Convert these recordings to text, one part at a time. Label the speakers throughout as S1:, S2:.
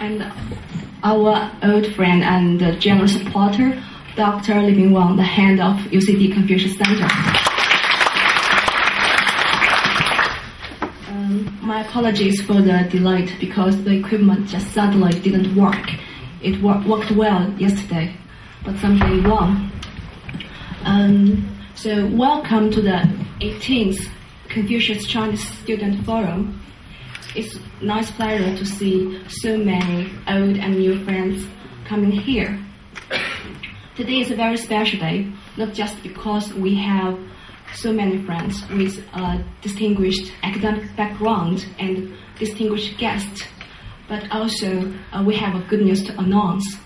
S1: and our old friend and general supporter, Dr. Li Wang, the head of UCD Confucius Center. My apologies for the delay because the equipment just suddenly didn't work. It worked well yesterday, but something wrong. So welcome to the 18th Confucius Chinese Student Forum. It's a nice pleasure to see so many old and new friends coming here. Today is a very special day, not just because we have so many friends with a distinguished academic background and distinguished guests, but also we have a good news to announce.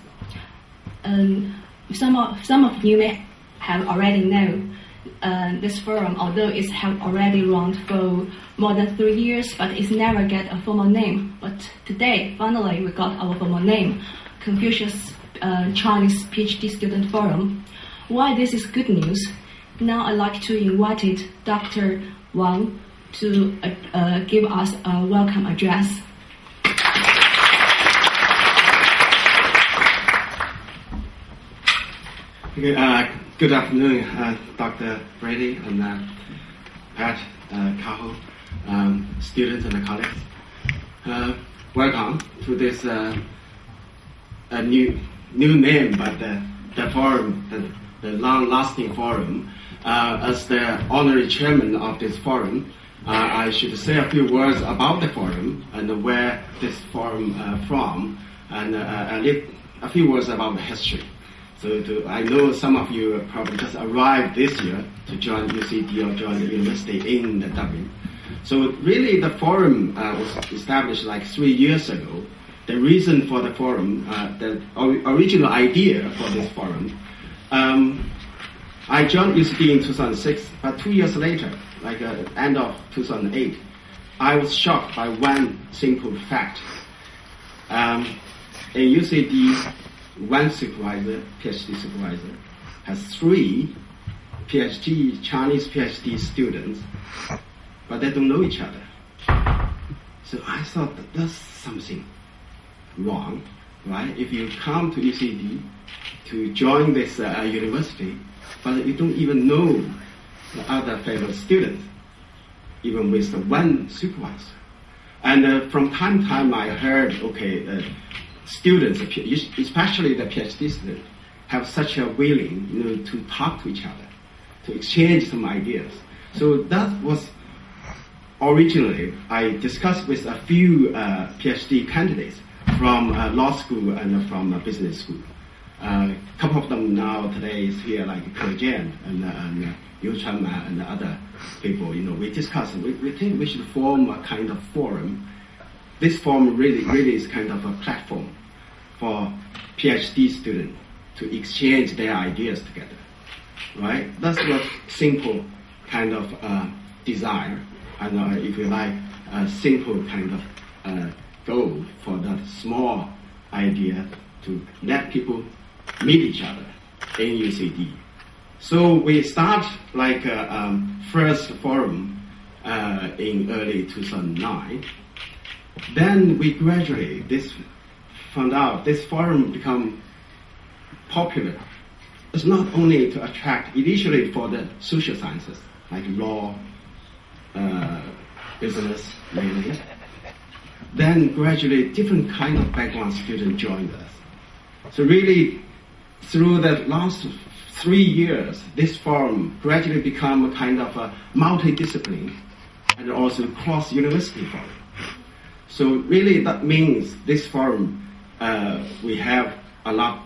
S1: Some of you may have already known this forum, although it's have already run for more than 3 years, but it's never get a formal name. But today, finally, we got our formal name, Confucius Chinese PhD Student Forum. Why this is good news? Now I'd like to invite Dr. Wang to give us a welcome address.
S2: Okay, good afternoon, Dr. Brady and Pat, Cajo, students and colleagues. Welcome to this new name, but the forum, the long-lasting forum. As the honorary chairman of this forum, I should say a few words about the forum and where this forum from, and a few words about the history. So I know some of you probably just arrived this year to join UCD or join the university in Dublin. So really the forum was established like 3 years ago. The reason for the forum, the original idea for this forum, I joined UCD in 2006, but 2 years later, like end of 2008, I was shocked by one simple fact. In UCD, one supervisor, PhD supervisor, has 3 Chinese PhD students, but they don't know each other. So I thought that there's something wrong, right? If you come to UCD to join this university, but you don't even know the other fellow students, even with the one supervisor. And from time to time I heard, students, especially the PhD students, have such a willing, to talk to each other, to exchange some ideas. So that was originally, I discussed with a few PhD candidates from law school and from business school. A couple of them now today is here, like Kerjan and Yu Chanma and other people. We discussed. We think we should form a kind of forum. This forum really is kind of a platform for PhD students to exchange their ideas together, right? That's what simple kind of desire, and if you like, a simple kind of goal for that small idea to let people meet each other in UCD. So we start like first forum in early 2009. Then we gradually found out this forum become popular. It's not only to attract initially for the social sciences like law, business, mainly. Then gradually different kind of background students joined us. So really, through the last 3 years, this forum gradually become a kind of a multidiscipline and also cross-university forum. So really that means this forum, we have a lot of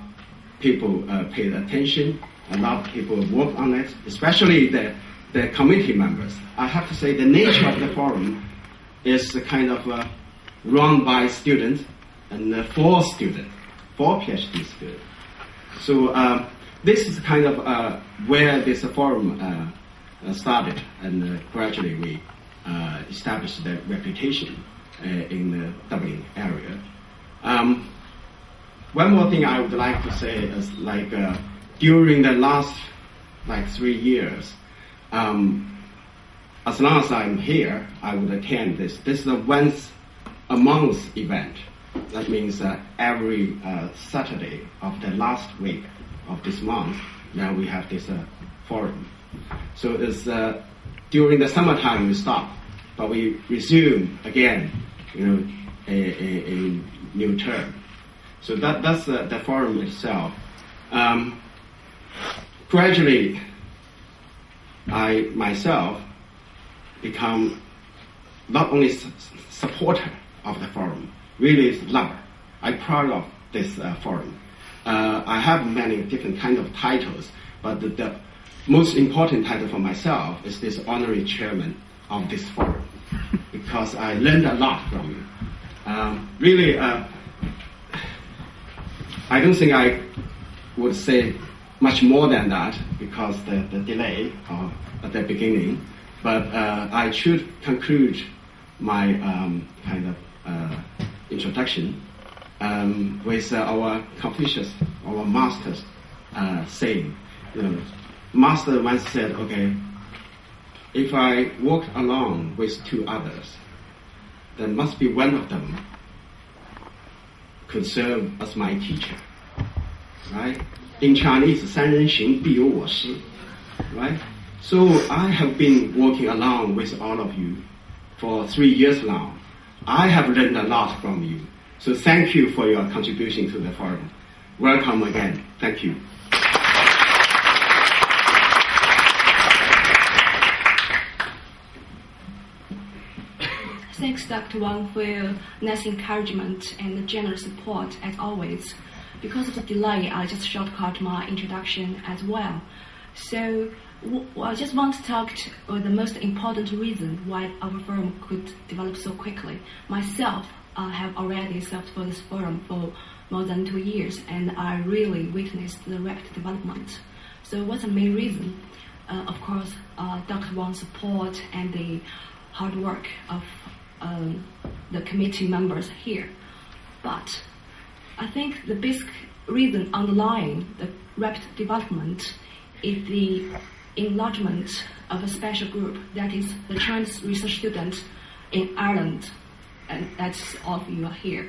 S2: people paid attention, a lot of people work on it, especially the committee members. I have to say the nature of the forum is kind of run by students and for PhD students. So this is kind of where this forum started, and gradually we established the reputation in the Dublin area. One more thing I would like to say is during the last 3 years, as long as I'm here, I would attend this. This is a once a month event. That means every Saturday of the last week of this month, then we have this forum. So it's during the summertime we stop, but we resume again, a new term. So that's the forum itself. Gradually, I myself become not only supporter of the forum, really lover. I'm proud of this forum. I have many different kind of titles, but the most important title for myself is this honorary chairman of this forum, because I learned a lot from you. Really, I don't think I would say much more than that because the delay at the beginning, but I should conclude my kind of introduction with our Confucius, our master's saying. Master once said, okay, if I walk along with two others, there must be one of them could serve as my teacher, right? In Chinese, 三人行必有我师, right? So I have been walking along with all of you for 3 years now. I have learned a lot from you. So thank you for your contribution to the forum. Welcome again. Thank you.
S1: Thanks, Dr. Wang, for your nice encouragement and generous support as always. Because of the delay, I just shortcut my introduction as well. So I just want to talk the most important reason why our forum could develop so quickly. Myself, I have already served for this forum for more than 2 years, and I really witnessed the rapid development. So what's the main reason? Of course, Dr. Wang's support and the hard work of the committee members here. But I think the basic reason underlying the rapid development is the enlargement of a special group, that is the Chinese research students in Ireland, and that's all of you are here.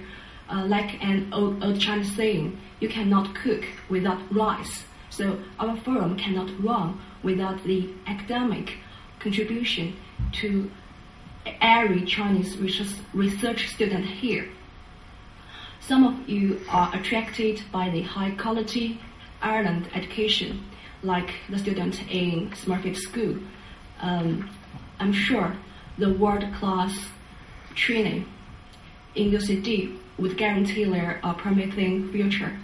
S1: Like an old Chinese saying, you cannot cook without rice. So our forum cannot run without the academic contribution to every Chinese research student here. Some of you are attracted by the high quality Ireland education, like the students in Smurfit School. I'm sure the world-class training in UCD would guarantee their promising future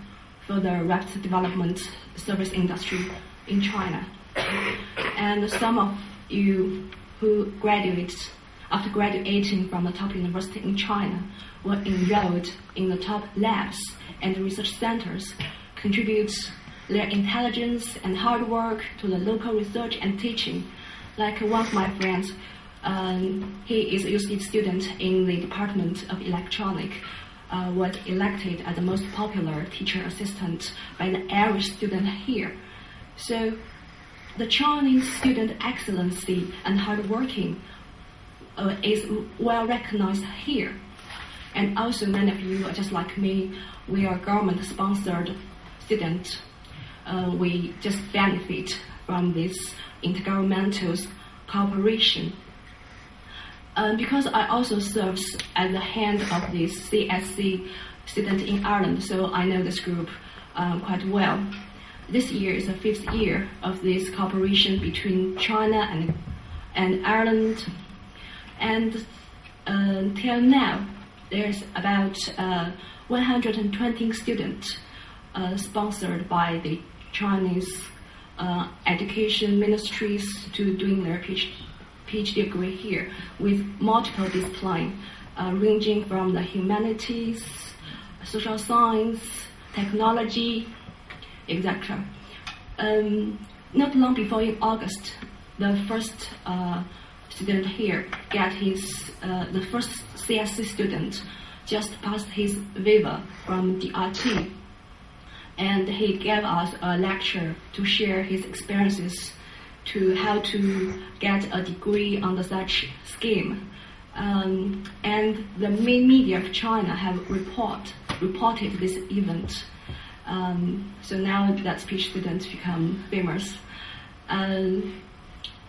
S1: for the rapid development service industry in China. And some of you who graduate after graduating from the top university in China were enrolled in the top labs and research centers, contribute their intelligence and hard work to the local research and teaching. Like one of my friends, he is a UCD student in the Department of Electronics, was elected as the most popular teacher assistant by the Irish student here. So the Chinese student excellency and hard working is well recognized here. And also many of you are just like me, we are government-sponsored students. We just benefit from this intergovernmental cooperation. Because I also serve as the head of the CSC student in Ireland, so I know this group quite well. This year is the 5th year of this cooperation between China and Ireland. And till now, there's about 120 students sponsored by the Chinese education ministries to doing their PhD degree here with multiple disciplines, ranging from the humanities, social science, technology, etc. Not long before in August, the first student here get his, the first CSC student just passed his viva from DRT, and he gave us a lecture to share his experiences to how to get a degree under such scheme. and the main media of China have reported this event. So now that PhD students become famous.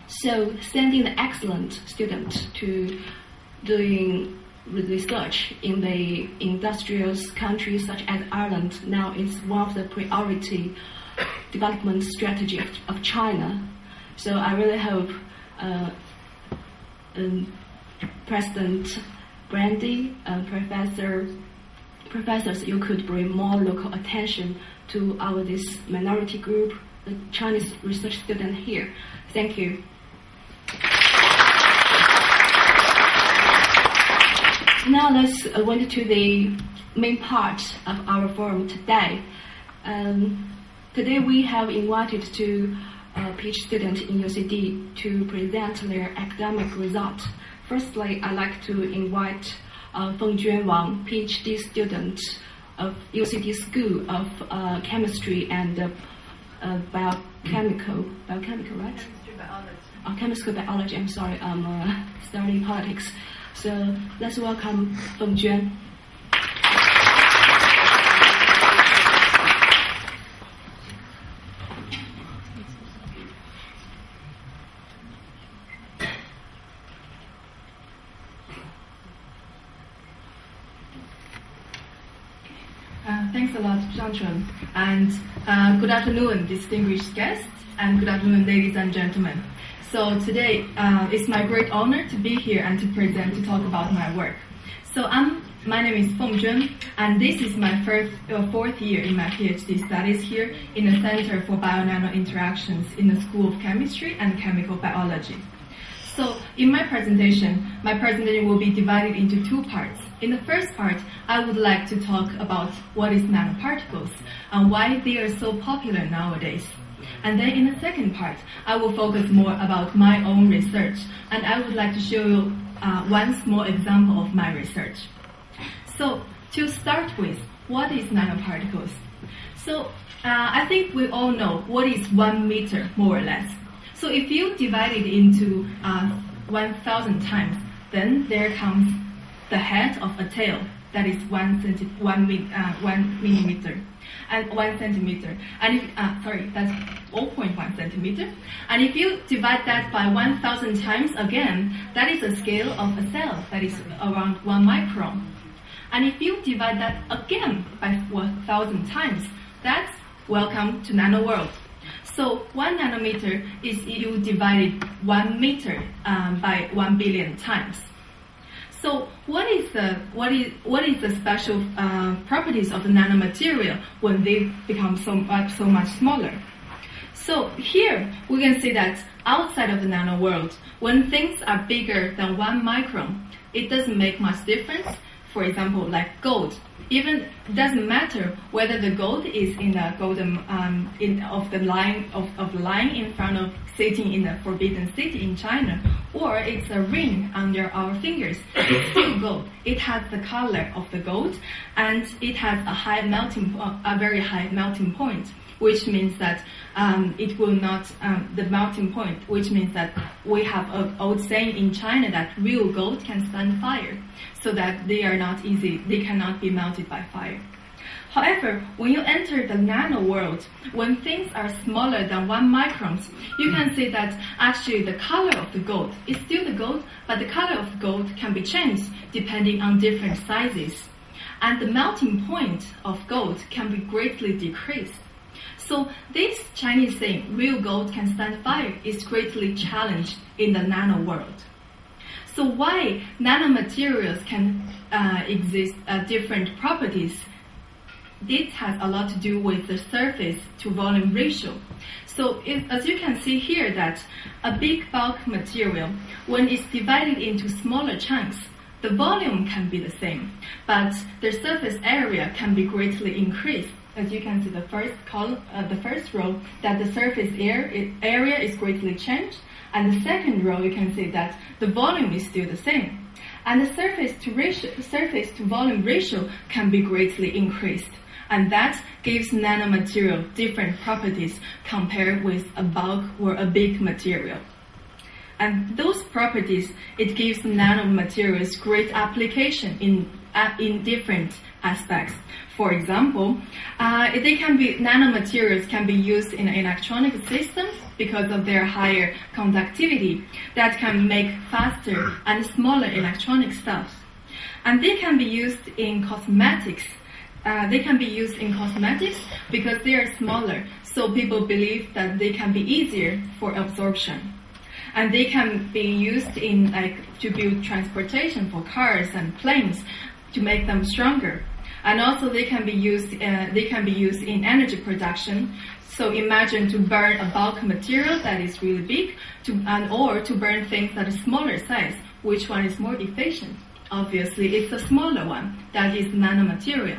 S1: So sending the excellent student to doing research in the industrious countries such as Ireland now is one of the priority development strategy of China. So I really hope President Brandy, professors, you could bring more local attention to this minority group, the Chinese research student here. Thank you. Now let's went to the main part of our forum today. Today we have invited two PhD students in UCD to present their academic results. Firstly, I'd like to invite Feng Juan Wang, PhD student of UCD School of Chemistry and Biochemical, right?
S3: Chemistry biology.
S1: Chemical biology, I'm sorry, I'm studying politics. So let's welcome Feng Juan.
S3: Thanks a lot, Zhang Chun. And good afternoon, distinguished guests, and good afternoon, ladies and gentlemen. So today, it's my great honor to be here and to talk about my work. So my name is Feng Juan, and this is my fourth year in my PhD studies here in the Center for Bio-Nano Interactions in the School of Chemistry and Chemical Biology. So in my presentation will be divided into two parts. In the first part, I would like to talk about what is nanoparticles and why they are so popular nowadays. And then in the second part, I will focus more about my own research, and I would like to show you one small example of my research. So to start with, what is nanoparticles? So I think we all know what is 1 meter, more or less. So if you divide it into 1,000 times, then there comes the head of a tail that is 1 millimeter and 1 centimeter. And if, that's 0.1 centimeter. And if you divide that by 1,000 times again, that is a scale of a cell that is around 1 micron. And if you divide that again by 1,000 times, that's welcome to nano world. So 1 nanometer is you divided 1 meter by 1 billion times. So what is the special properties of the nanomaterial when they become so much smaller? So here we can see that outside of the nano world, when things are bigger than 1 micron, it doesn't make much difference. For example, like gold. Even it doesn't matter whether the gold is in the golden of the line in front of sitting in the Forbidden City in China, or it's a ring under our fingers. It's still gold. It has the color of the gold, and it has a very high melting point, which means that it will not the melting point, which means that we have an old saying in China that real gold can stand fire, so that they cannot be melted by fire. However, when you enter the nano world, when things are smaller than 1 microns, you can see that actually the color of the gold is still the gold, but the color of the gold can be changed depending on different sizes. And the melting point of gold can be greatly decreased. So this Chinese saying, real gold can stand fire, is greatly challenged in the nano world. So why nanomaterials can exist different properties? This has a lot to do with the surface to volume ratio. So as you can see here that a big bulk material, when it's divided into smaller chunks, the volume can be the same, but the surface area can be greatly increased. As you can see the first column, the first row, that the surface area is greatly changed, and the second row you can see that the volume is still the same. And the surface to volume ratio can be greatly increased. And that gives nanomaterial different properties compared with a bulk or a big material. And those properties, it gives nanomaterials great application in different aspects. For example, nanomaterials can be used in electronic systems because of their higher conductivity that can make faster and smaller electronic stuff. And they can be used in cosmetics. Because they are smaller, so people believe that they can be easier for absorption. And they can be used in to build transportation for cars and planes to make them stronger. And also they can be used in energy production. So imagine to burn a bulk material that is really big, or to burn things that are smaller size. Which one is more efficient? Obviously, it's the smaller one, that is nanomaterial.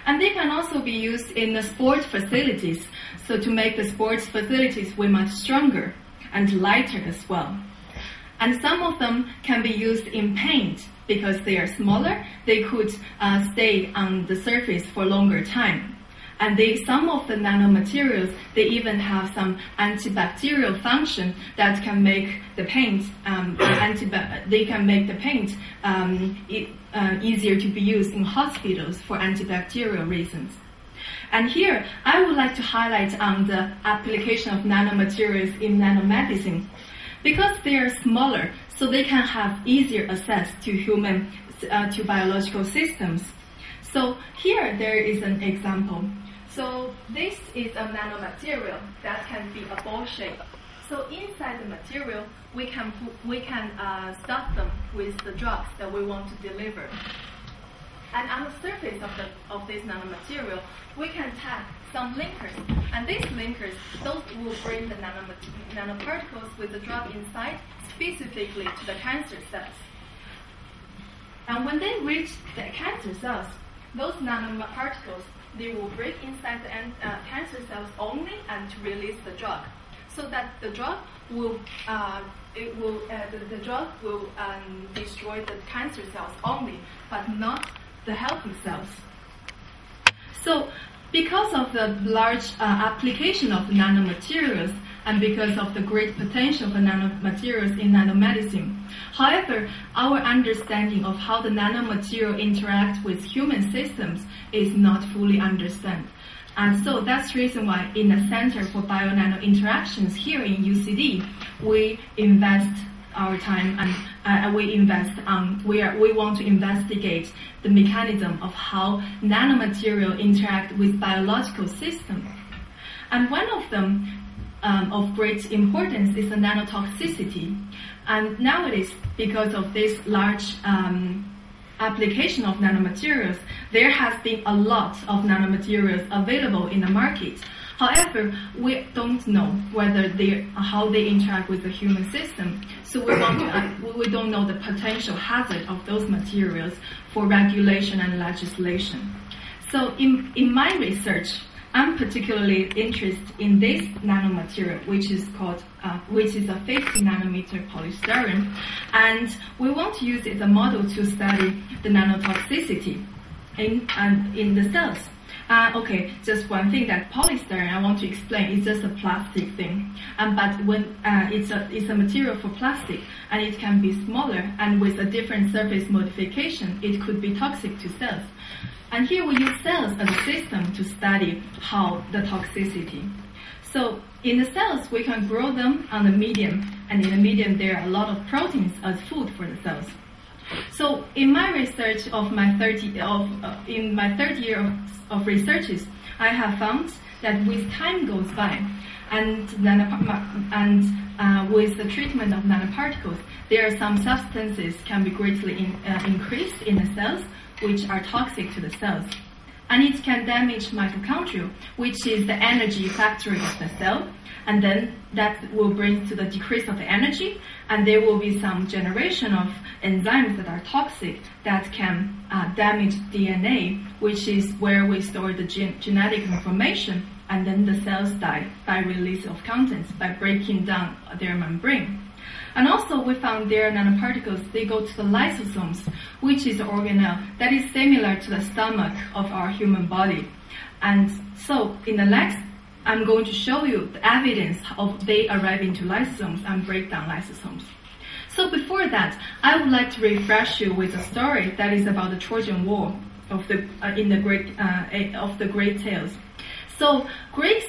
S3: And they can also be used in the sport facilities, so to make the sports facilities way much stronger and lighter as well. And some of them can be used in paint because they are smaller. They could stay on the surface for longer time. And some of the nanomaterials, they even have some antibacterial function that can make the paint easier to be used in hospitals for antibacterial reasons. And here, I would like to highlight on the application of nanomaterials in nanomedicine. Because they are smaller, so they can have easier access to biological systems. So here there is an example. So this is a nanomaterial that can be a ball shape. So inside the material, we can stuff them with the drugs that we want to deliver. And on the surface of this nanomaterial, we can tag some linkers. And these linkers, those will bring the nanoparticles with the drug inside specifically to the cancer cells. And when they reach the cancer cells, those nanoparticles, they will break inside the cancer cells only and to release the drug, so that the drug will destroy the cancer cells only, but not the healthy cells. So, because of the large application of nanomaterials and because of the great potential for nanomaterials in nanomedicine, however, our understanding of how the nanomaterial interacts with human systems is not fully understood. And so that's the reason why in the Center for Bio-Nano Interactions here in UCD, we invest our time and we want to investigate the mechanism of how nanomaterial interact with biological systems. And one of them of great importance is the nanotoxicity. And nowadays, because of this large application of nanomaterials, there has been a lot of nanomaterials available in the market. However, we don't know how they interact with the human system. So we don't know the potential hazard of those materials for regulation and legislation. So in my research, I'm particularly interested in this nanomaterial, which is a 50 nanometer polystyrene, and we want to use it as a model to study the nanotoxicity in the cells. Okay, just one thing that polystyrene I want to explain is just a plastic thing, but when it's a material for plastic, and it can be smaller, and with a different surface modification, it could be toxic to cells. And here we use cells as a system to study how the toxicity. So in the cells, we can grow them on the medium, and in the medium there are a lot of proteins as food for the cells. So in my research in my third year of researches, I have found that with time goes by, and with the treatment of nanoparticles, there are some substances can be greatly increased in the cells, which are toxic to the cells. And it can damage mitochondria, which is the energy factory of the cell, and then that will bring to the decrease of the energy, and there will be some generation of enzymes that are toxic that can damage DNA, which is where we store the genetic information, and then the cells die by release of contents, by breaking down their membrane. And also we found their nanoparticles, they go to the lysosomes, which is an organelle that is similar to the stomach of our human body. And so in the legs, I'm going to show you the evidence of they arriving to lysosomes and break down lysosomes. So before that, I would like to refresh you with a story that is about the Trojan War of the Greek tales. So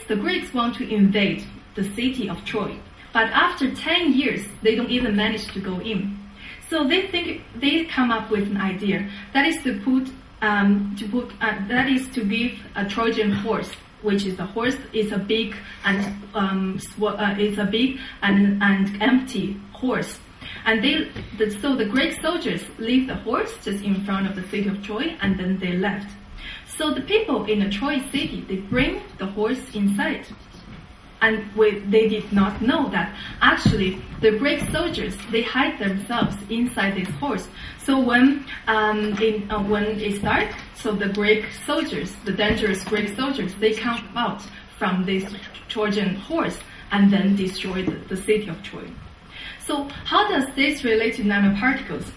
S3: the Greeks want to invade the city of Troy, but after 10 years, they don't even manage to go in. So they come up with an idea that is to give a Trojan horse, which is a horse is a big and empty horse. And so the Greek soldiers leave the horse just in front of the city of Troy, and then they left. So the people in the Troy city, they bring the horse inside. And they did not know that actually the Greek soldiers, they hide themselves inside this horse. So when it starts, so the Greek soldiers, the dangerous Greek soldiers, they come out from this Trojan horse and then destroy the city of Troy. So how does this relate to nanoparticles?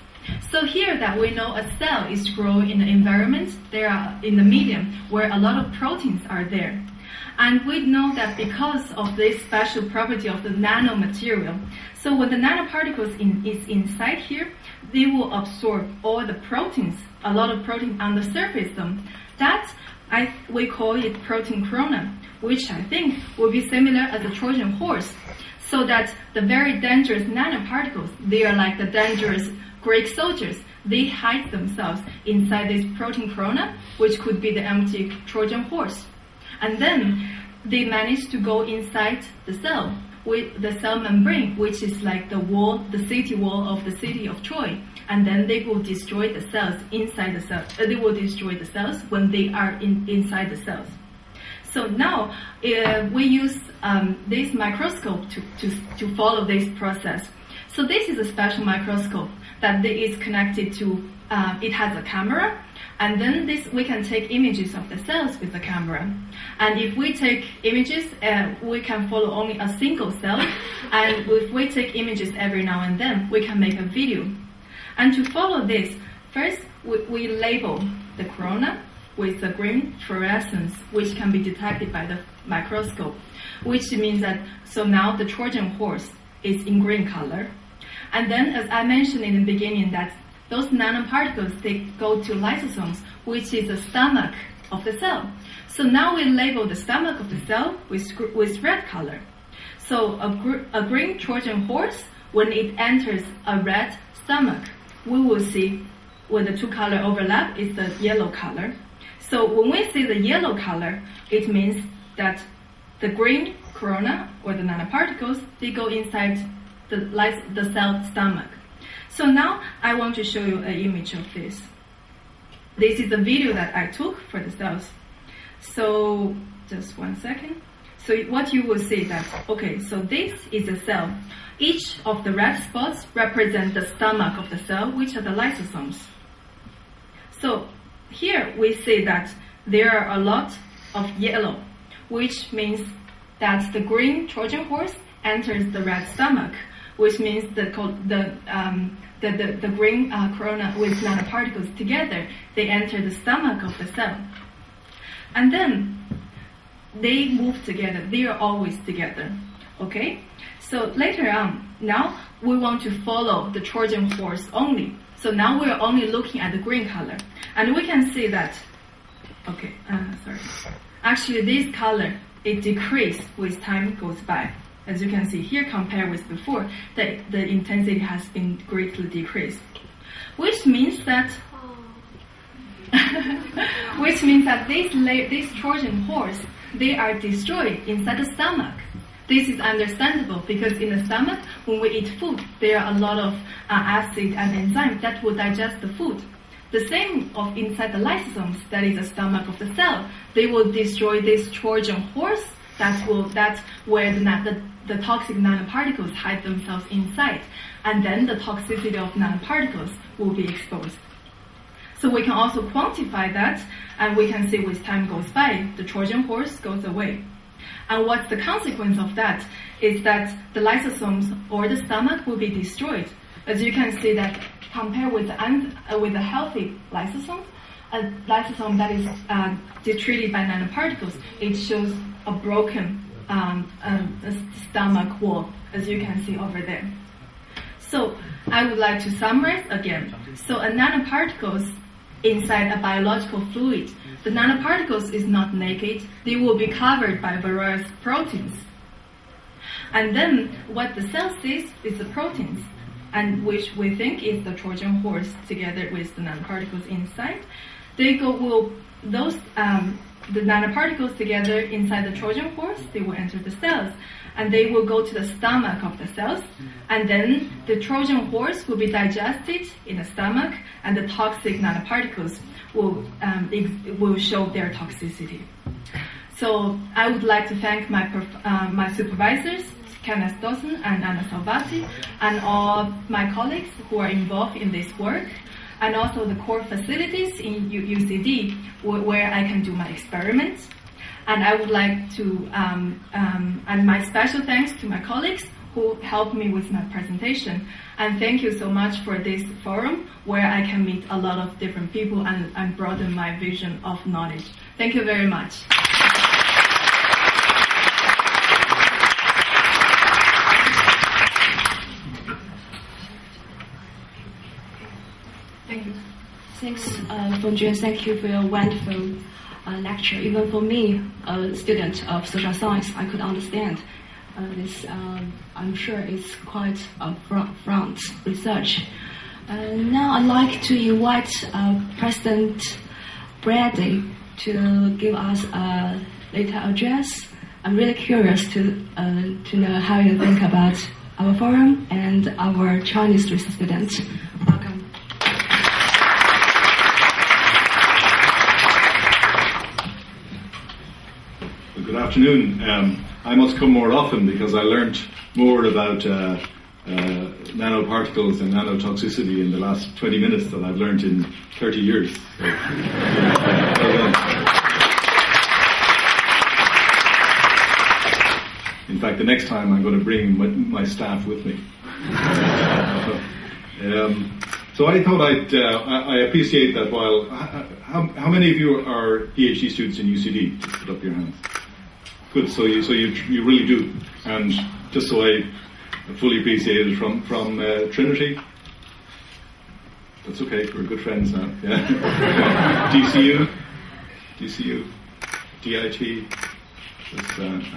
S3: So here that we know a cell is growing in the environment, there are in the medium where a lot of proteins are there. And we know that because of this special property of the nanomaterial, so when the nanoparticles is inside here, they will absorb all the proteins, a lot of protein on the surface of them. That we call it protein corona, which I think will be similar as a Trojan horse. So that the very dangerous nanoparticles, they are like the dangerous Greek soldiers. They hide themselves inside this protein corona, which could be the empty Trojan horse. And then they manage to go inside the cell with the cell membrane, which is like the wall, the city wall of the city of Troy. And then they will destroy the cells inside the cell. They will destroy the cells when they are inside the cells. So now we use this microscope to follow this process. So this is a special microscope that is connected to, it has a camera, and then we can take images of the cells with the camera. And if we take images, we can follow only a single cell, and if we take images every now and then, we can make a video. And to follow this, first we label the corona with the green fluorescence, which can be detected by the microscope, which means that, so now the Trojan horse is in green color. And then, as I mentioned in the beginning, that those nanoparticles, they go to lysosomes, which is the stomach of the cell. So now we label the stomach of the cell with red color. So a green Trojan horse, when it enters a red stomach, we will see when the two color overlap is the yellow color. So when we see the yellow color, it means that the green corona or the nanoparticles, they go inside the cell stomach. So now I want to show you an image of this. This is a video that I took for the cells. So just 1 second. So what you will see that, okay, so this is a cell. Each of the red spots represent the stomach of the cell, which are the lysosomes. So here we see that there are a lot of yellow, which means that the green Trojan horse enters the red stomach, which means the green corona with nanoparticles together, they enter the stomach of the cell. And then they move together. They are always together. Okay? So later on, now we want to follow the Trojan horse only. So now we are only looking at the green color. And we can see that, okay, sorry. Actually, this color, it decreases with time goes by. As you can see here, compared with before, the intensity has been greatly decreased. Which means that this Trojan horse, they are destroyed inside the stomach. This is understandable because in the stomach, when we eat food, there are a lot of acid and enzymes that will digest the food. The same of inside the lysosomes, that is the stomach of the cell, they will destroy this Trojan horse. That's where the toxic nanoparticles hide themselves inside, and then the toxicity of nanoparticles will be exposed. So we can also quantify that, and we can see with time goes by, the Trojan horse goes away. And what's the consequence of that is that the lysosomes or the stomach will be destroyed. As you can see that compared with the healthy lysosomes, a lysosome that is treated by nanoparticles, it shows a broken stomach wall, as you can see over there. So I would like to summarize again. So a nanoparticles inside a biological fluid, the nanoparticles is not naked. They will be covered by various proteins. And then what the cell sees is the proteins, and which we think is the Trojan horse together with the nanoparticles inside. The nanoparticles together inside the Trojan horse, they will enter the cells, and they will go to the stomach of the cells, and then the Trojan horse will be digested in the stomach, and the toxic nanoparticles will show their toxicity. So I would like to thank my supervisors, Kenneth Dawson and Anna Salvati, and all my colleagues who are involved in this work, and also the core facilities in UCD where I can do my experiments. And I would like to, and my special thanks to my colleagues who helped me with my presentation. And thank you so much for this forum where I can meet a lot of different people and broaden my vision of knowledge. Thank you very much. Thank you.
S1: Thanks, Bonjun. Thank you for your wonderful lecture. Even for me, a student of social science, I could understand this. I'm sure it's quite front research. Now I'd like to invite President Brady to give us a little address. I'm really curious to know how you think about our forum and our Chinese research students. Welcome.
S4: Good afternoon. I must come more often because I learned more about nanoparticles and nanotoxicity in the last 20 minutes than I've learned in 30 years. So, in fact, the next time I'm going to bring my staff with me. So I thought I appreciate that while... How many of you are PhD students in UCD? Just put up your hands. Good, so you really do. And just so I fully appreciate it, from Trinity? That's okay, we're good friends now. Yeah. DCU, DIT,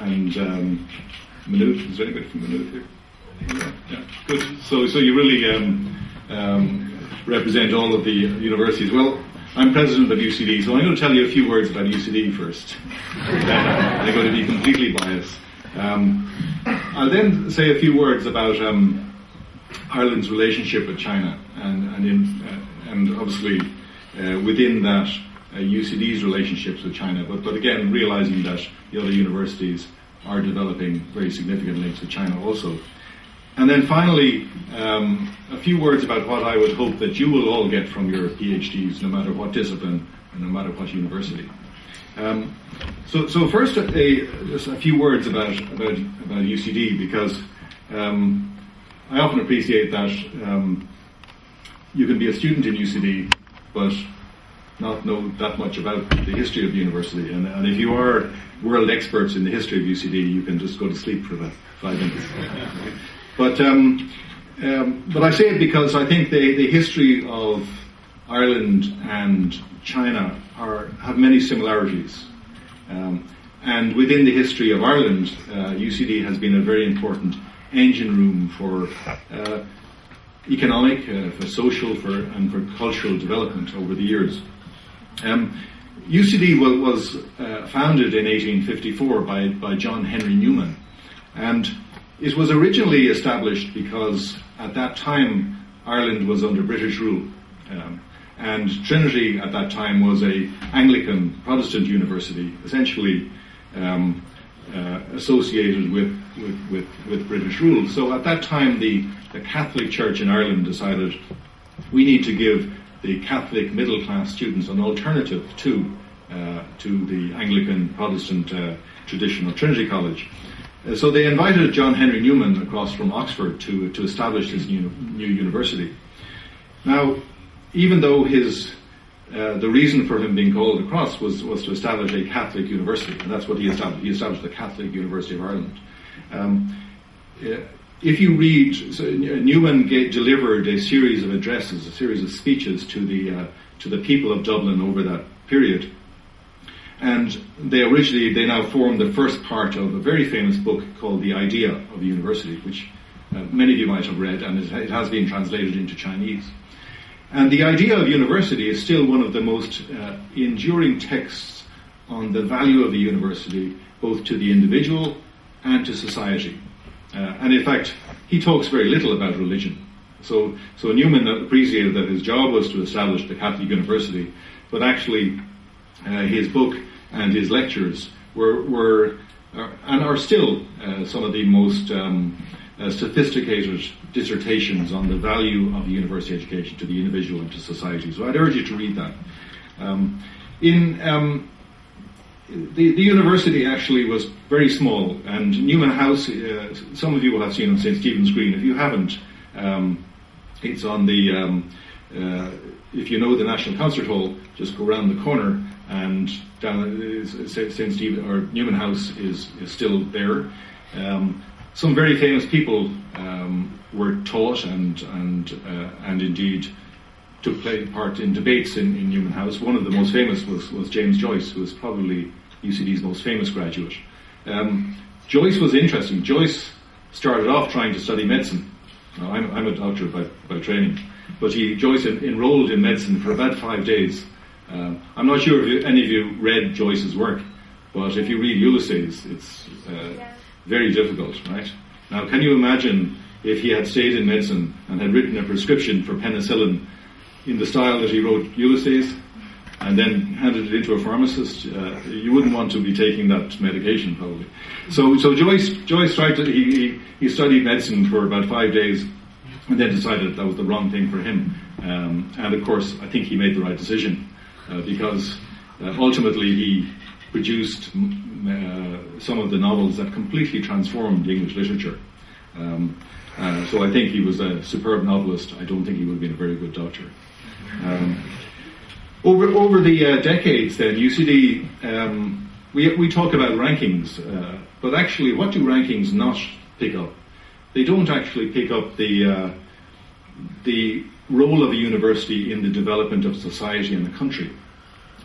S4: and Maynooth. Is there anybody from Maynooth here? Yeah, good. So you really represent all of the universities. Well, I'm president of UCD, so I'm going to tell you a few words about UCD first. I'm going to be completely biased. I'll then say a few words about Ireland's relationship with China, and obviously within that UCD's relationships with China, but again realizing that the other universities are developing very significant links with China also. And then finally, a few words about what I would hope that you will all get from your PhDs, no matter what discipline and no matter what university. So first, just a few words about UCD, because I often appreciate that you can be a student in UCD, but not know that much about the history of the university. And if you are world experts in the history of UCD, you can just go to sleep for about 5 minutes. But I say it because I think the history of Ireland and China have many similarities. And within the history of Ireland, UCD has been a very important engine room for economic, for social, and for cultural development over the years. UCD was founded in 1854 by John Henry Newman, and it was originally established because at that time Ireland was under British rule, and Trinity at that time was a Anglican Protestant university, essentially associated with British rule. So at that time the Catholic Church in Ireland decided we need to give the Catholic middle class students an alternative to the Anglican Protestant tradition of Trinity College. So they invited John Henry Newman across from Oxford to establish this new university. Now, even though his the reason for him being called across was to establish a Catholic university, and that's what he established. He established the Catholic University of Ireland. If you read, so Newman delivered a series of addresses, a series of speeches to the people of Dublin over that period, and they now formed the first part of a very famous book called The Idea of a University, which many of you might have read, and it has been translated into Chinese. And the idea of university is still one of the most enduring texts on the value of a university, both to the individual and to society. And in fact, he talks very little about religion. So Newman appreciated that his job was to establish the Catholic University, but actually his book and his lectures were and are still some of the most sophisticated dissertations on the value of the university education to the individual and to society. So I'd urge you to read that. The university actually was very small, and Newman House, some of you will have seen on St. Stephen's Green. If you haven't, it's on the, if you know the National Concert Hall, just go around the corner and down St. Stephen, or Newman House is still there. Some very famous people were taught and indeed took part in debates in Newman House. One of the most famous was James Joyce, who was probably UCD's most famous graduate. Joyce was interesting. Joyce started off trying to study medicine. Now, I'm a doctor by training, but Joyce enrolled in medicine for about 5 days. I'm not sure if any of you read Joyce's work, but if you read Ulysses, it's very difficult, right? Now, can you imagine if he had stayed in medicine and had written a prescription for penicillin in the style that he wrote Ulysses, and then handed it into a pharmacist? You wouldn't want to be taking that medication, probably. So Joyce tried to, he studied medicine for about 5 days, and then decided that was the wrong thing for him. And of course, I think he made the right decision, because ultimately he produced some of the novels that completely transformed English literature. So I think he was a superb novelist. I don't think he would have been a very good doctor. Over the decades, then UCD, we talk about rankings, but actually, what do rankings not pick up? They don't actually pick up the role of a university in the development of society and the country.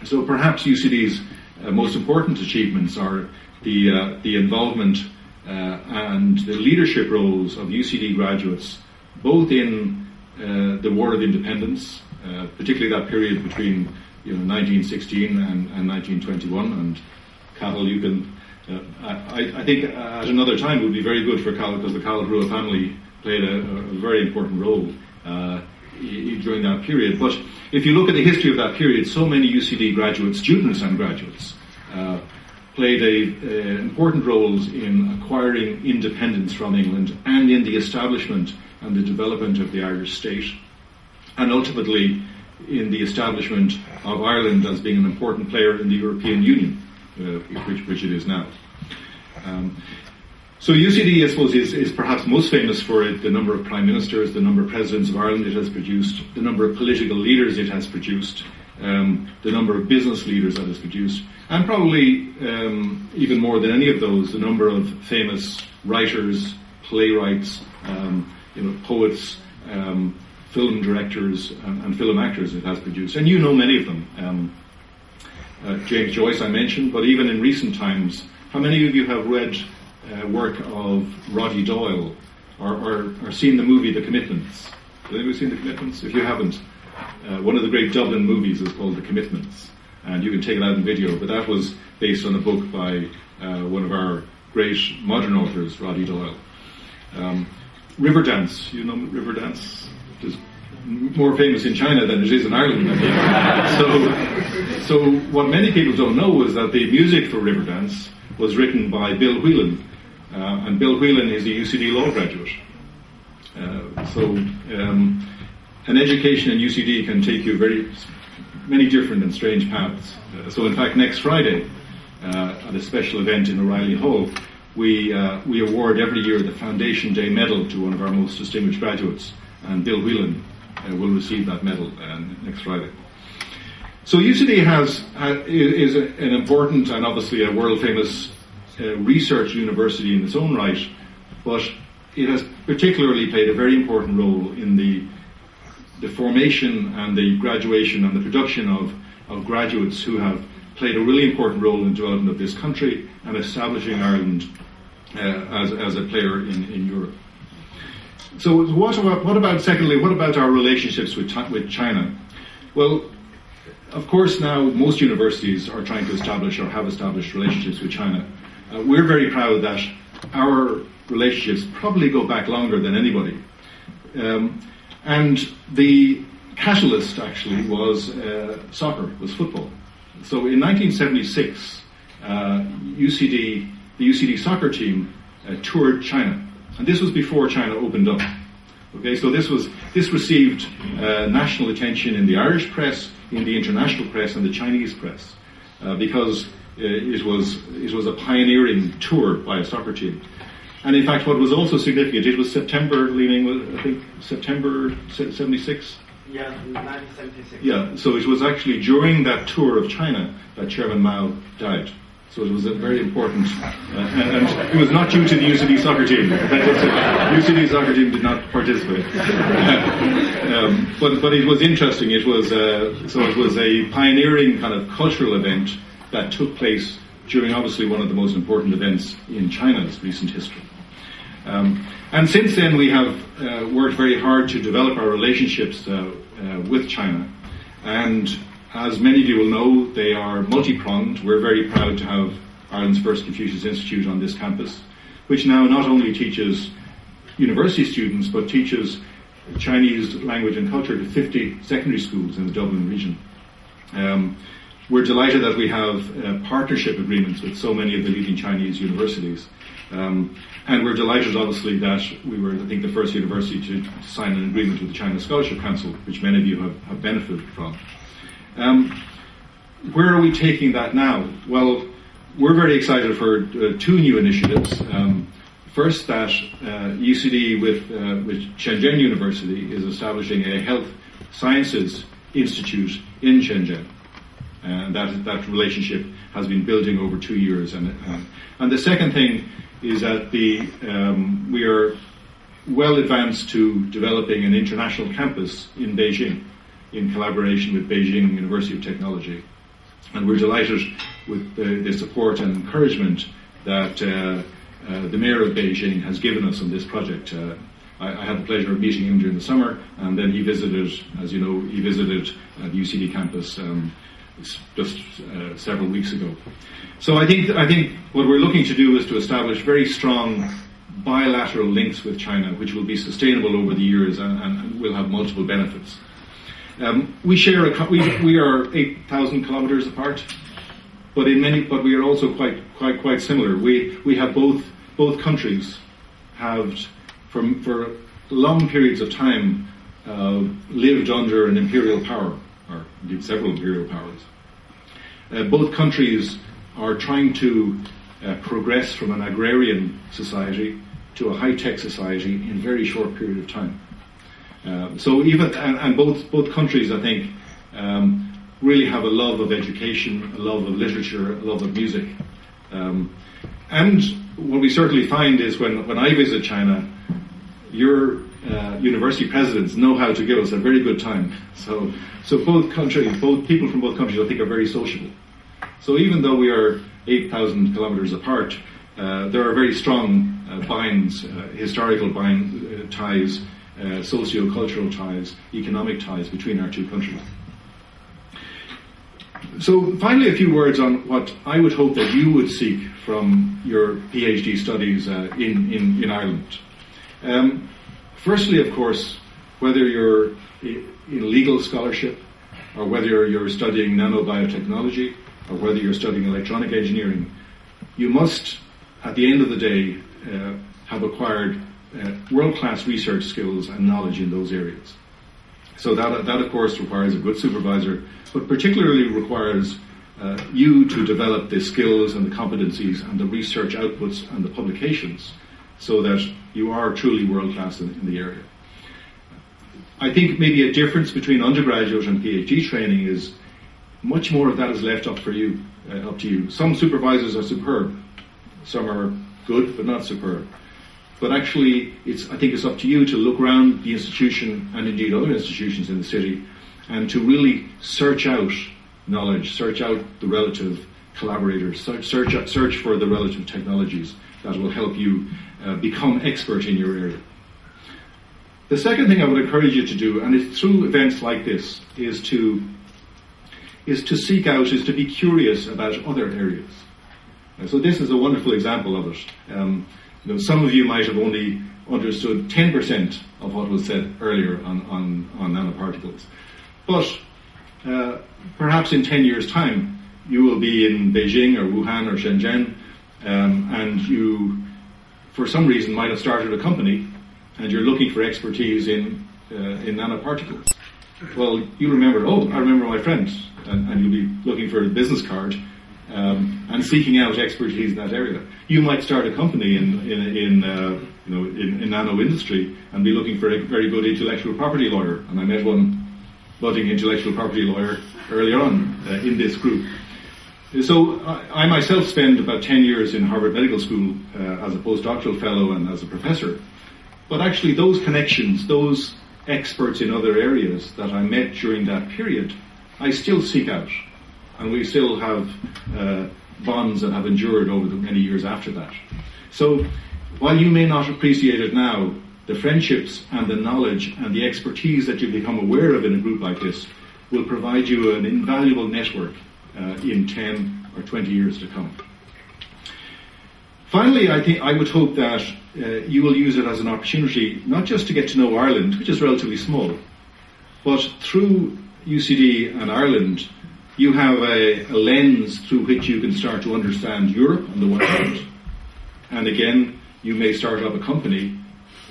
S4: So perhaps UCD's most important achievements are the involvement and the leadership roles of UCD graduates, both in the War of Independence, particularly that period between 1916 and 1921. And Cathal, you can, I think at another time would be very good for Cathal, because the Cathal Brua family played a very important role during that period. But if you look at the history of that period, so many UCD graduates, students and graduates, played important roles in acquiring independence from England and in the establishment and the development of the Irish state, and ultimately in the establishment of Ireland as being an important player in the European Union, which it is now. So UCD, I suppose, is perhaps most famous for the number of prime ministers, the number of presidents of Ireland it has produced, the number of political leaders it has produced, the number of business leaders that it has produced, and probably even more than any of those, the number of famous writers, playwrights, poets, film directors, and film actors it has produced. And you know many of them. James Joyce I mentioned, but even in recent times, how many of you have read work of Roddy Doyle or seen the movie The Commitments? Have anyone seen The Commitments? If you haven't, one of the great Dublin movies is called The Commitments, and you can take it out in video, but that was based on a book by one of our great modern authors, Roddy Doyle. Riverdance, you know Riverdance? It's more famous in China than it is in Ireland, I think. So what many people don't know is that the music for Riverdance was written by Bill Whelan, and Bill Whelan is a UCD law graduate. An education in UCD can take you many different and strange paths. So in fact, next Friday, at a special event in O'Reilly Hall, we award every year the Foundation Day Medal to one of our most distinguished graduates, and Bill Whelan will receive that medal next Friday. So UCD is an important and obviously a world-famous research university in its own right, but it has particularly played a very important role in the formation and the graduation and the production of graduates who have played a really important role in the development of this country and establishing Ireland as a player in Europe. So what about our relationships with China? Well, of course now most universities are trying to establish or have established relationships with China. We're very proud that our relationships probably go back longer than anybody. And the catalyst actually was soccer, was football. So in 1976, the UCD soccer team toured China, and this was before China opened up. Okay, so this received national attention in the Irish press, in the international press, and the Chinese press, because it was a pioneering tour by a soccer team. And in fact, what was also significant, it was September 76.
S2: Yeah, 1976.
S4: Yeah, so it was actually during that tour of China that Chairman Mao died. So it was a very important, and it was not due to the UCD soccer team. The UCD soccer team did not participate. But it was interesting. It was a pioneering kind of cultural event that took place during obviously one of the most important events in China's recent history. And since then we have worked very hard to develop our relationships with China. And as many of you will know, they are multi-pronged. We're very proud to have Ireland's first Confucius Institute on this campus, which now not only teaches university students, but teaches Chinese language and culture to 50 secondary schools in the Dublin region. We're delighted that we have partnership agreements with so many of the leading Chinese universities. And we're delighted, obviously, that we were, I think, the first university to sign an agreement with the China Scholarship Council, which many of you have benefited from. Where are we taking that now? Well, we're very excited for two new initiatives. First, that UCD with Shenzhen University is establishing a health sciences institute in Shenzhen. And that relationship has been building over 2 years. And the second thing is that we are well advanced to developing an international campus in Beijing in collaboration with Beijing University of Technology. And we're delighted with the support and encouragement that the Mayor of Beijing has given us on this project. I had the pleasure of meeting him during the summer, and then he visited, as you know, the UCD campus just several weeks ago. So I think what we're looking to do is to establish very strong bilateral links with China, which will be sustainable over the years and will have multiple benefits. We are 8,000 kilometers apart, but we are also quite similar. We have both countries have for long periods of time lived under an imperial power, or indeed several imperial powers. Both countries are trying to progress from an agrarian society to a high-tech society in a very short period of time. So both countries, I think, really have a love of education, a love of literature, a love of music. And what we certainly find is when I visit China, your university presidents know how to give us a very good time. So both people from both countries, I think, are very sociable. So even though we are 8,000 kilometers apart, there are very strong binds, historical ties, socio-cultural ties, economic ties between our two countries. So finally, a few words on what I would hope that you would seek from your PhD studies in Ireland. Firstly, of course, whether you're in legal scholarship, or whether you're studying nanobiotechnology, or whether you're studying electronic engineering, you must, at the end of the day, have acquired world-class research skills and knowledge in those areas. So that of course requires a good supervisor, but particularly requires you to develop the skills and the competencies and the research outputs and the publications so that you are truly world-class in the area. I think maybe a difference between undergraduate and PhD training is much more of that is left up to you. Some supervisors are superb, some are good but not superb. But actually, I think it's up to you to look around the institution and indeed other institutions in the city and to really search out knowledge, search out the relative collaborators, search for the relative technologies that will help you become expert in your area. The second thing I would encourage you to do, and it's through events like this, is to seek out, is to be curious about other areas. So this is a wonderful example of it. Some of you might have only understood 10% of what was said earlier on nanoparticles. But perhaps in 10 years' time, you will be in Beijing or Wuhan or Shenzhen, and you, for some reason, might have started a company, and you're looking for expertise in nanoparticles. Well, you remember, I remember my friend, and you'll be looking for a business card and seeking out expertise in that area. You might start a company in nano industry and be looking for a very good intellectual property lawyer. And I met one budding intellectual property lawyer earlier on in this group. So I myself spent about 10 years in Harvard Medical School as a postdoctoral fellow and as a professor. But actually those connections, those experts in other areas that I met during that period, I still seek out. And we still have bonds that have endured over the many years after that. So while you may not appreciate it now, the friendships and the knowledge and the expertise that you become aware of in a group like this will provide you an invaluable network in 10 or 20 years to come. Finally, I would hope that you will use it as an opportunity not just to get to know Ireland, which is relatively small, but through UCD and Ireland, you have a lens through which you can start to understand Europe on the one hand. And again, you may start up a company,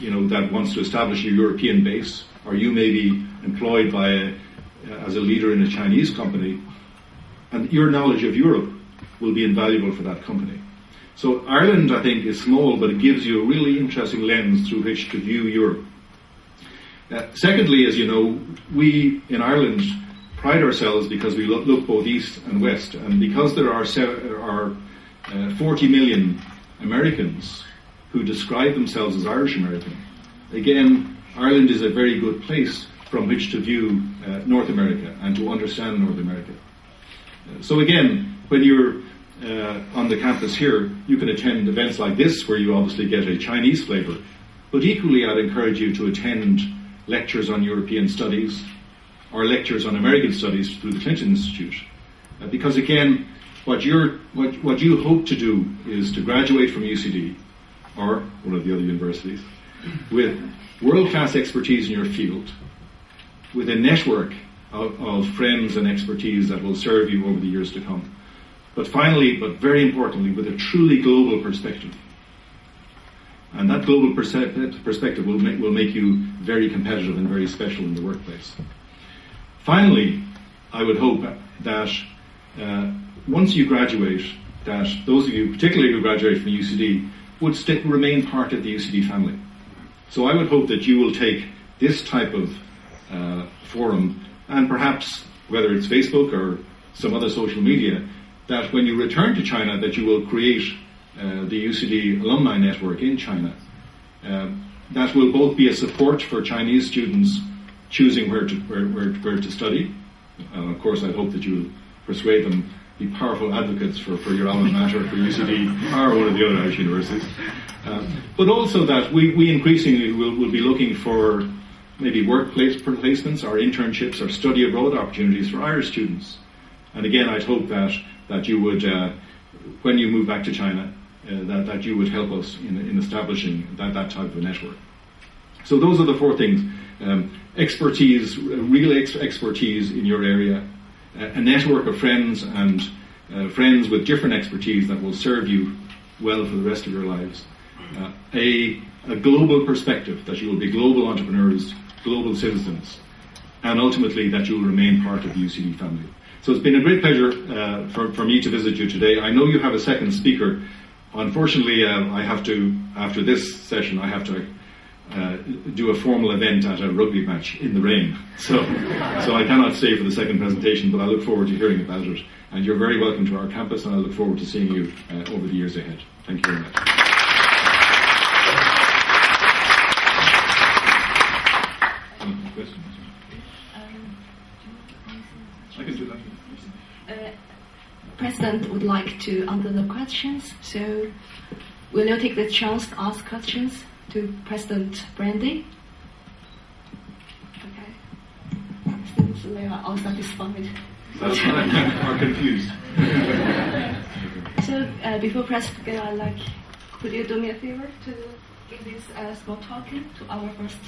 S4: that wants to establish a European base, or you may be employed as a leader in a Chinese company, and your knowledge of Europe will be invaluable for that company. So Ireland, I think, is small, but it gives you a really interesting lens through which to view Europe. Secondly, as you know, we in Ireland pride ourselves because we look both east and west, and because there are 40 million Americans who describe themselves as Irish American. Again, Ireland is a very good place from which to view North America and to understand North America. So again, when you're on the campus here, you can attend events like this where you obviously get a Chinese flavor. But equally, I'd encourage you to attend lectures on European studies or lectures on American studies through the Clinton Institute. Because again, what you hope to do is to graduate from UCD or one of the other universities with world-class expertise in your field, with a network of friends and expertise that will serve you over the years to come. But finally, but very importantly, with a truly global perspective. And that global perspective will make you very competitive and very special in the workplace. Finally, I would hope that once you graduate, that those of you, particularly who graduate from UCD, would remain part of the UCD family. So I would hope that you will take this type of forum, and perhaps, whether it's Facebook or some other social media, that when you return to China, that you will create the UCD alumni network in China. That will both be a support for Chinese students choosing where to study. Of course, I hope that you'll persuade them, be powerful advocates for your alma mater, for UCD or one of the other Irish universities. But also that we increasingly will be looking for maybe workplace placements or internships or study abroad opportunities for Irish students. And again, I'd hope that you would, when you move back to China, that you would help us in establishing that type of a network. So those are the four things. Expertise, real expertise in your area, a network of friends and friends with different expertise that will serve you well for the rest of your lives. A global perspective, that you will be global entrepreneurs, global citizens, and ultimately that you will remain part of the UCD family. So it's been a great pleasure for me to visit you today. I know you have a second speaker. Unfortunately, I have to, after this session, I have to do a formal event at a rugby match in the rain. So I cannot stay for the second presentation, but I look forward to hearing about it. And you're very welcome to our campus, and I look forward to seeing you over the years ahead. Thank you very much. Any questions? I can do that.
S1: President would like to answer the questions, so will you take the chance to ask questions to President Brandy? Okay. Since we are all satisfied.
S4: That's fine. Or confused.
S1: So before President, could you do me a favor to give this small talking to our first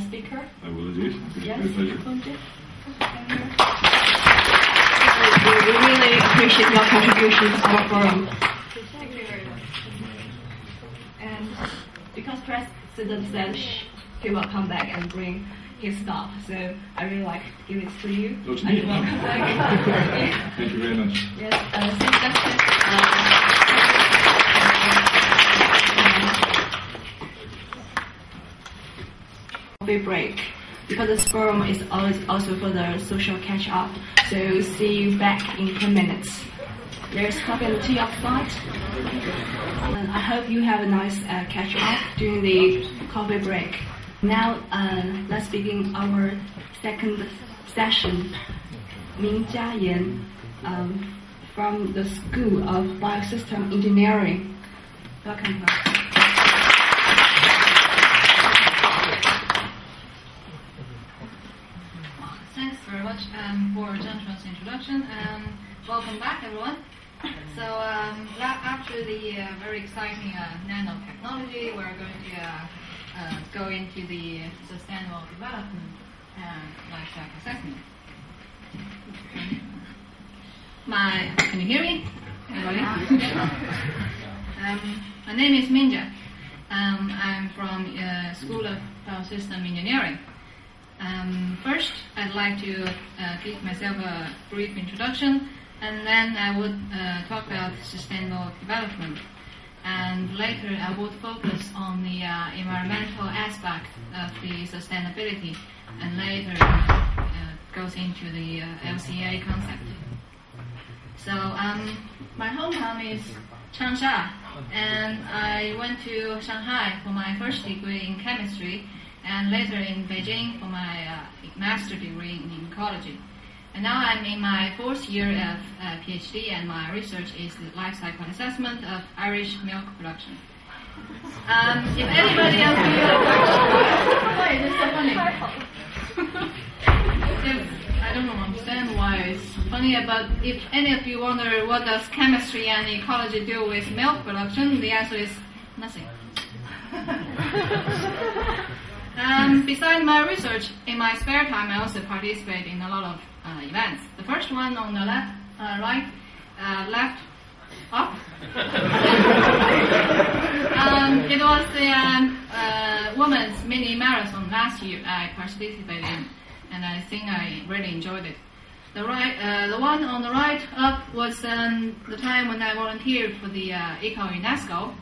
S1: speaker?
S4: I will indeed.
S1: Yes,
S4: It's a pleasure.
S1: thank you. We really appreciate your contribution to our forum. Thank you very much. And because President said he will come back and bring his staff, so I really like to give it to you.
S4: Oh, to
S1: and
S4: me.
S1: you will come back.
S4: Thank you very much.
S1: Yes, since that's coffee break, because this forum is always also for the social catch up. So see you back in 10 minutes. There's coffee and tea outside. And I hope you have a nice catch up during the coffee break. Now let's begin our second session. Ming Jiayan from the School of Biosystem Engineering. Welcome.
S5: Thanks very much for John's introduction, and welcome back, everyone. So after the very exciting nanotechnology, we're going to go into the sustainable development and life cycle assessment. Can you hear me? Everybody? My name is Minja. I'm from School of Biosystem Engineering. First, I'd like to give myself a brief introduction, and then I would talk about sustainable development. And later, I would focus on the environmental aspect of the sustainability, and later goes into the LCA concept. So, my hometown is Changsha, and I went to Shanghai for my first degree in chemistry, and later in Beijing for my master's degree in ecology. And now I'm in my fourth year of PhD, and my research is the life cycle assessment of Irish milk production. If anybody else why is it so funny? I don't understand why it's funny, but if any of you wonder what does chemistry and ecology do with milk production, the answer is nothing. Besides my research, in my spare time, I also participate in a lot of events. The first one on the left, up. It was the women's mini marathon last year I participated in, and I think I really enjoyed it. The one on the right up was the time when I volunteered for the Eco-UNESCO.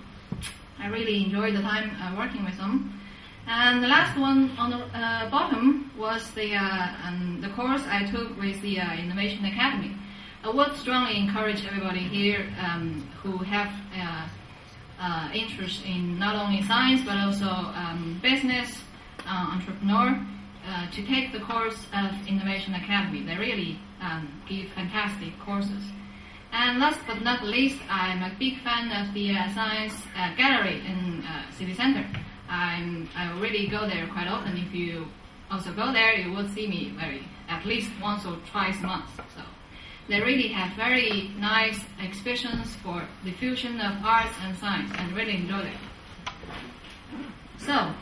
S5: I really enjoyed the time working with them. And the last one on the bottom was the course I took with the Innovation Academy. I would strongly encourage everybody here who have interest in not only science but also business, entrepreneur, to take the course of Innovation Academy. They really give fantastic courses. And last but not least, I'm a big fan of the science gallery in city center. I really go there quite often. If you also go there, you will see me at least once or twice a month. So they really have very nice exhibitions for the fusion of arts and science, and really enjoy it. So,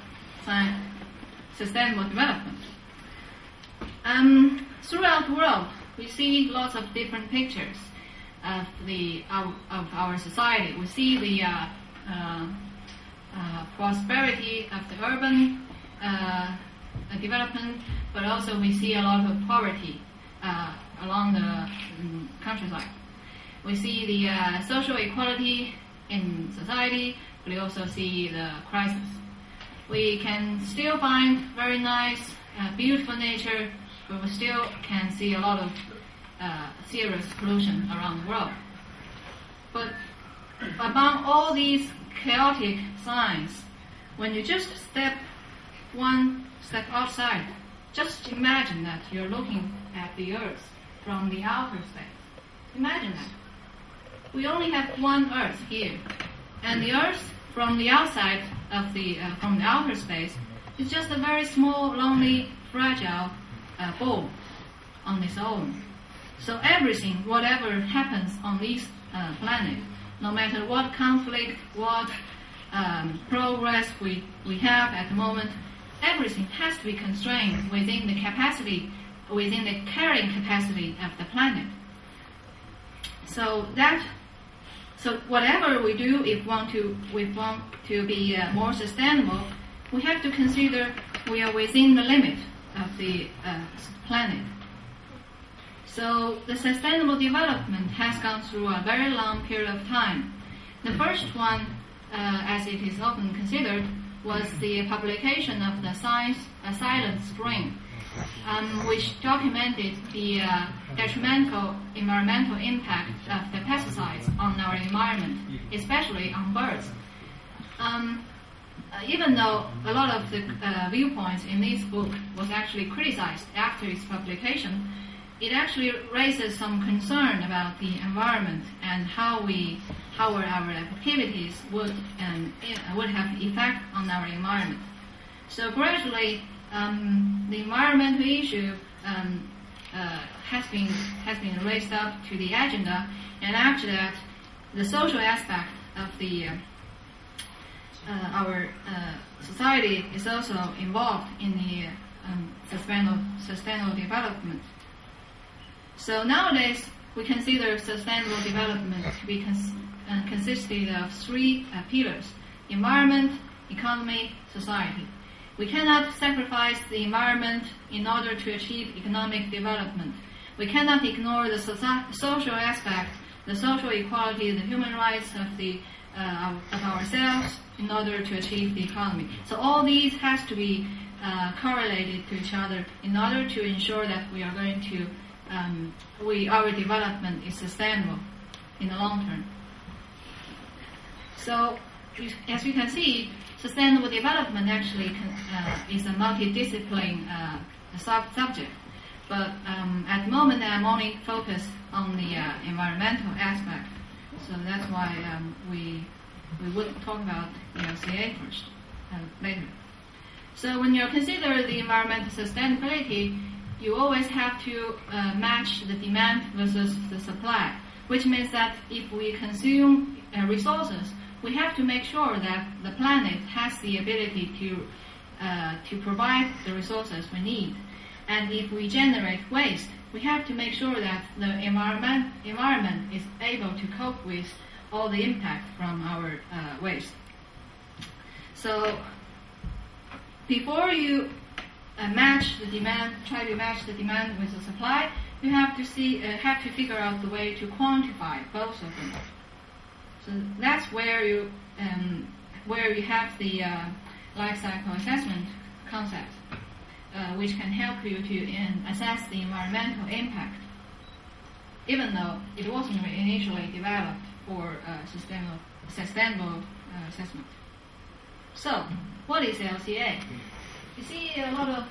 S5: sustainable development. Throughout the world, we see lots of different pictures of our society. We see the prosperity of the urban development, but also we see a lot of poverty along the countryside. We see the social equality in society, but we also see the crisis. We can still find very nice, beautiful nature, but we still can see a lot of serious pollution around the world. But among all these chaotic signs, when you just step one step outside, just imagine that you're looking at the Earth from the outer space. Imagine that. We only have one Earth here, and the Earth from the outside of from the outer space is just a very small, lonely, fragile ball on its own. So everything, whatever happens on this planet, no matter what conflict, what progress we have at the moment, everything has to be constrained within the capacity, within the carrying capacity of the planet. So whatever we do, if we want to be more sustainable, we have to consider we are within the limit of the planet. So the sustainable development has gone through a very long period of time. The first one, as it is often considered, was the publication of the Silent Spring, which documented the detrimental environmental impact of the pesticides on our environment, especially on birds. Even though a lot of the viewpoints in this book was actually criticized after its publication, it actually raises some concern about the environment and how our activities would have effect on our environment. So gradually, the environmental issue has been raised up to the agenda, and after that, the social aspect of our society is also involved in the sustainable development. So nowadays, we consider sustainable development to be consisted of three pillars: environment, economy, society. We cannot sacrifice the environment in order to achieve economic development. We cannot ignore the social aspect, the social equality, the human rights of ourselves in order to achieve the economy. So all these has to be correlated to each other in order to ensure that we are going to our development is sustainable in the long term. So, as you can see, sustainable development actually is a multidisciplinary subject. But at the moment, I'm only focused on the environmental aspect. So that's why we would talk about LCA first, later. So when you consider the environmental sustainability, you always have to match the demand versus the supply, which means that if we consume resources, we have to make sure that the planet has the ability to provide the resources we need. And if we generate waste, we have to make sure that the environment is able to cope with all the impact from our waste. So before you try to match the demand with the supply, you have to figure out the way to quantify both of them. So that's where you have the life cycle assessment concept, which can help you to assess the environmental impact, even though it wasn't initially developed for sustainable assessment. So, what is LCA? You see a lot of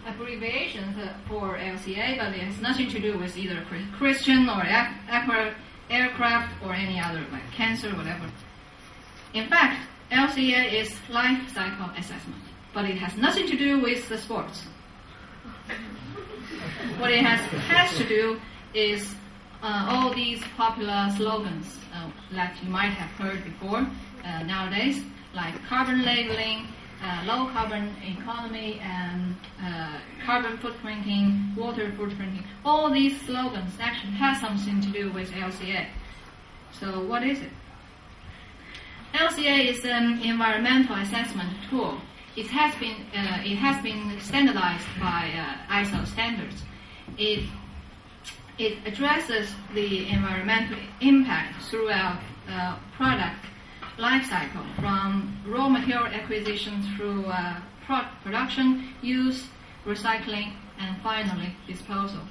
S5: abbreviations for LCA, but it has nothing to do with either Christian or aircraft or any other, like cancer, whatever. In fact, LCA is life cycle assessment, but it has nothing to do with the sports. What it has to do is all these popular slogans that you might have heard before nowadays, like carbon labeling, low carbon economy, and carbon footprinting, water footprinting. All these slogans actually have something to do with LCA. So what is it? LCA is an environmental assessment tool. It has been standardized by ISO standards. It addresses the environmental impact throughout product life cycle from raw material acquisition through production, use, recycling, and finally disposal.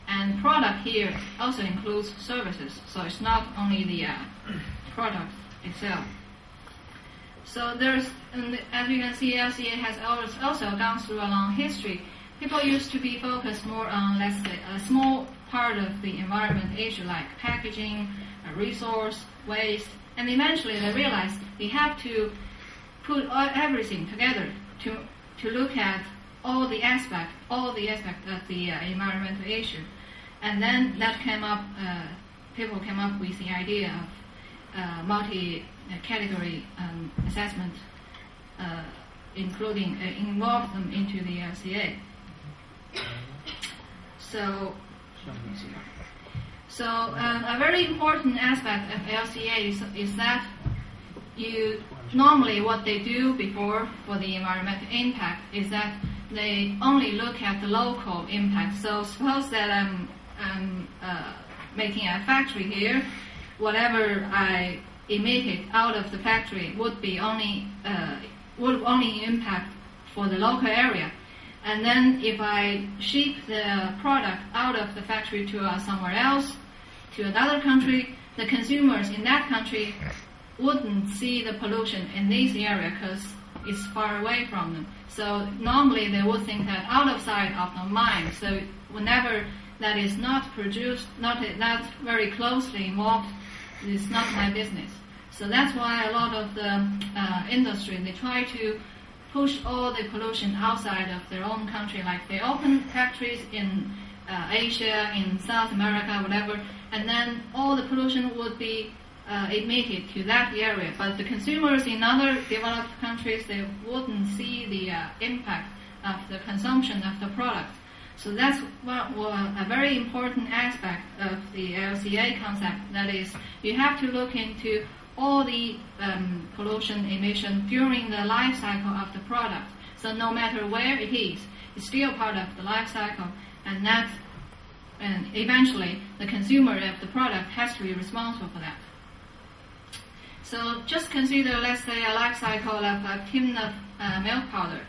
S5: And product here also includes services, so it's not only the product itself. So there's, as you can see, LCA has also gone through a long history. People used to be focused more on, let's say, a small part of the environment issue like packaging, resource, waste, and eventually they realized they have to put everything together to look at all the aspects of the environmental issue. And then that came up, people came up with the idea of multi-category assessment, including involve them into the LCA. So a very important aspect of LCA is that you normally what they do before for the environmental impact is that they only look at the local impact. So suppose that I'm making a factory here, whatever I emitted out of the factory would only impact for the local area. And then if I ship the product out of the factory to somewhere else, to another country, the consumers in that country wouldn't see the pollution in this area because it's far away from them. So normally they would think that out of sight, out of mind. So whenever that is not produced, not very closely involved, it's not my business. So that's why a lot of the industry, they try to push all the pollution outside of their own country, like they open factories in Asia, in South America, whatever, and then all the pollution would be emitted to that area. But the consumers in other developed countries, they wouldn't see the impact of the consumption of the product. So that's a very important aspect of the LCA concept. That is, you have to look into all the pollution emission during the life cycle of the product. So no matter where it is, it's still part of the life cycle, and eventually the consumer of the product has to be responsible for that. So just consider, let's say, a life cycle of a tin of milk powder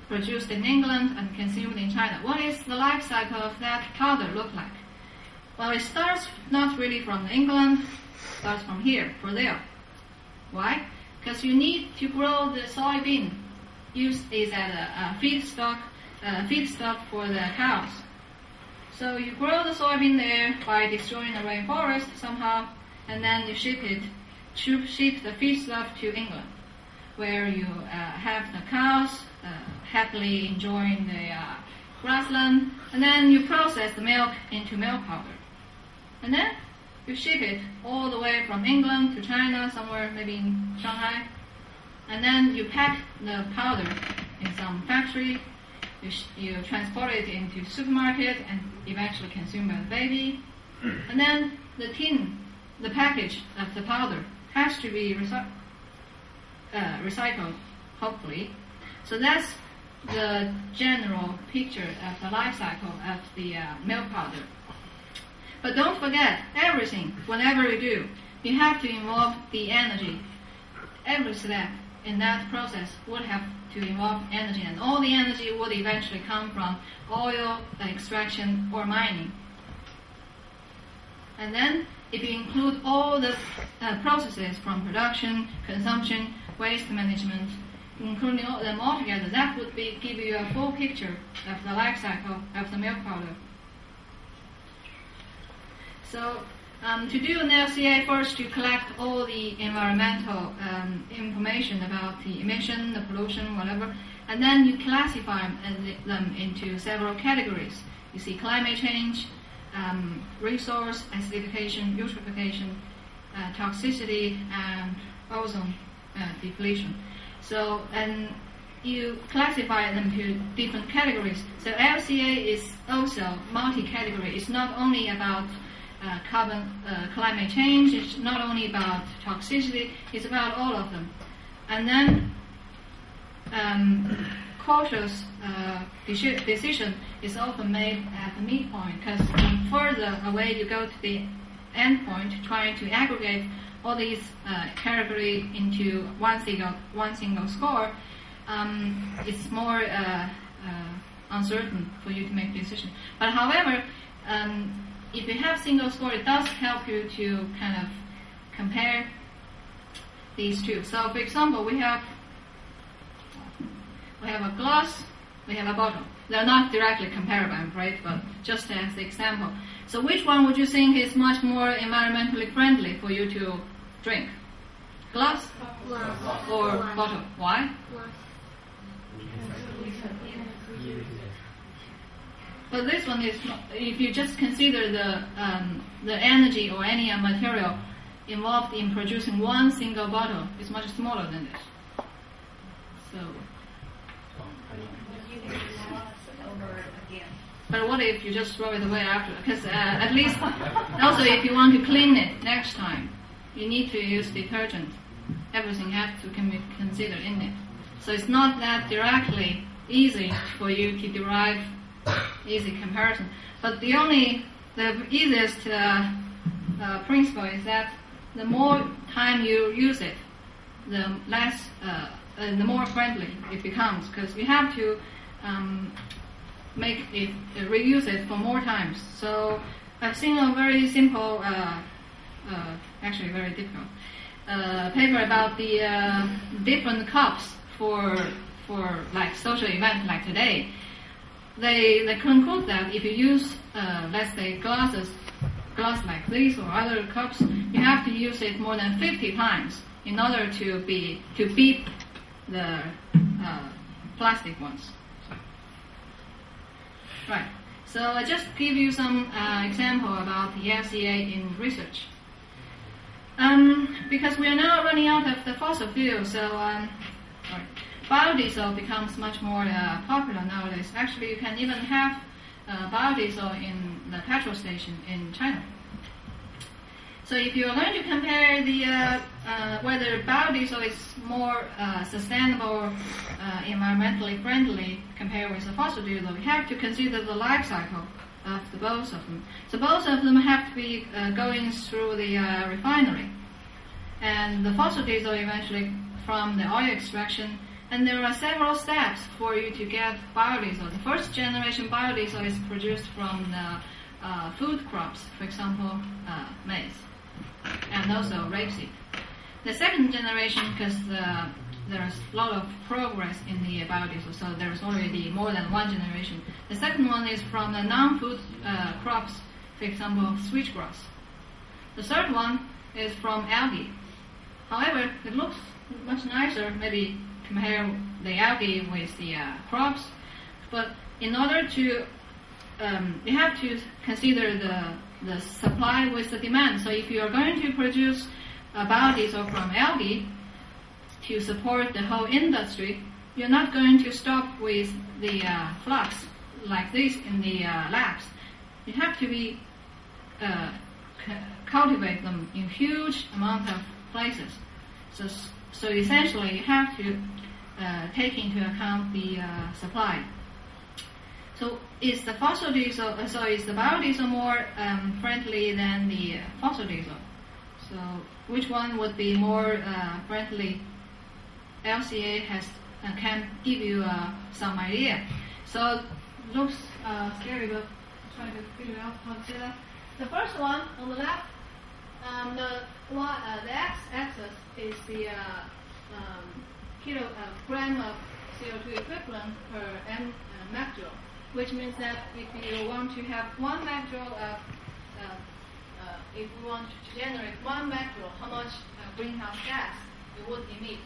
S5: produced in England and consumed in China. What is the life cycle of that powder look like? Well, it starts not really from England, it starts from here, for there. Why? Because you need to grow the soybean. Used is as a feedstock for the cows. So you grow the soybean there by destroying the rainforest somehow, and then you ship the feedstock to England, where you have the cows happily enjoying the grassland, and then you process the milk into milk powder. And then you ship it all the way from England to China, somewhere maybe in Shanghai, and then you pack the powder in some factory, you transport it into supermarket and eventually consumed by the baby, and then the package of the powder has to be recycled, hopefully. So that's the general picture of the life cycle of the milk powder. But don't forget, everything, whatever you do, you have to involve the energy. Every step in that process would have to involve energy, and all the energy would eventually come from oil extraction or mining. And then, if you include all the processes from production, consumption, waste management, including all them all together, that would give you a full picture of the life cycle of the milk powder. So to do an LCA, first you collect all the environmental information about the emission, the pollution, whatever, and then you classify them into several categories. You see climate change, resource, acidification, eutrophication, toxicity, and ozone depletion. So, and you classify them to different categories. So LCA is also multi-category. It's not only about climate change, it's not only about toxicity, it's about all of them. And then cautious decision is often made at the midpoint, because the further away you go to the endpoint, trying to aggregate all these categories into one single score, it's more uncertain for you to make a decision. But however, if you have single score, it does help you to kind of compare these two. So, for example, we have a glass, we have a bottle. They're not directly comparable, I'm afraid, but just as the example. So which one would you think is much more environmentally friendly for you to drink? Glass or bottle? Why? But this one is, if you just consider the energy or any material involved in producing one single bottle, is much smaller than this. So. But what if you just throw it away after? Because at least, also if you want to clean it next time, you need to use detergent. Everything has to be considered in it. So it's not that directly easy for you to derive easy comparison. But the easiest principle is that the more time you use it, the less, the more friendly it becomes. Because you have to make it, reuse it for more times. So I've seen a very simple, actually very difficult, paper about the different cups for like social events like today. They conclude that if you use, let's say, glass like this or other cups, you have to use it more than 50 times in order to beat the plastic ones. Right. So I just give you some example about the LCA in research. Because we are now running out of the fossil fuel, so biodiesel becomes much more popular nowadays. Actually, you can even have biodiesel in the petrol station in China. So if you are going to compare the whether biodiesel is more sustainable, environmentally friendly compared with the fossil diesel, we have to consider the life cycle of the both of them. So both of them have to be going through the refinery, and the fossil diesel eventually from the oil extraction. And there are several steps for you to get biodiesel. The first generation biodiesel is produced from the food crops, for example, maize, and also rapeseed. The second generation, because there's a lot of progress in the biodiesel, so there's already more than one generation. The second one is from the non-food crops, for example, switchgrass. The third one is from algae. However, it looks much nicer, maybe compare the algae with the crops, but in order to, you have to consider the supply with the demand. So if you are going to produce biodiesel from algae to support the whole industry, you're not going to stop with the flux like this in the labs. You have to be cultivate them in huge amount of places. So essentially, you have to take into account the supply. So is the biodiesel more friendly than the fossil diesel? So which one would be more friendly? LCA can give you some idea. So it looks scary, but try to figure out how to do that. The first one on the left, the x-axis is the kilogram of CO2 equivalent per megajoule, which means that if you want to have 1 megajoule of, if we want to generate 1 megajoule, how much greenhouse gas it would emit.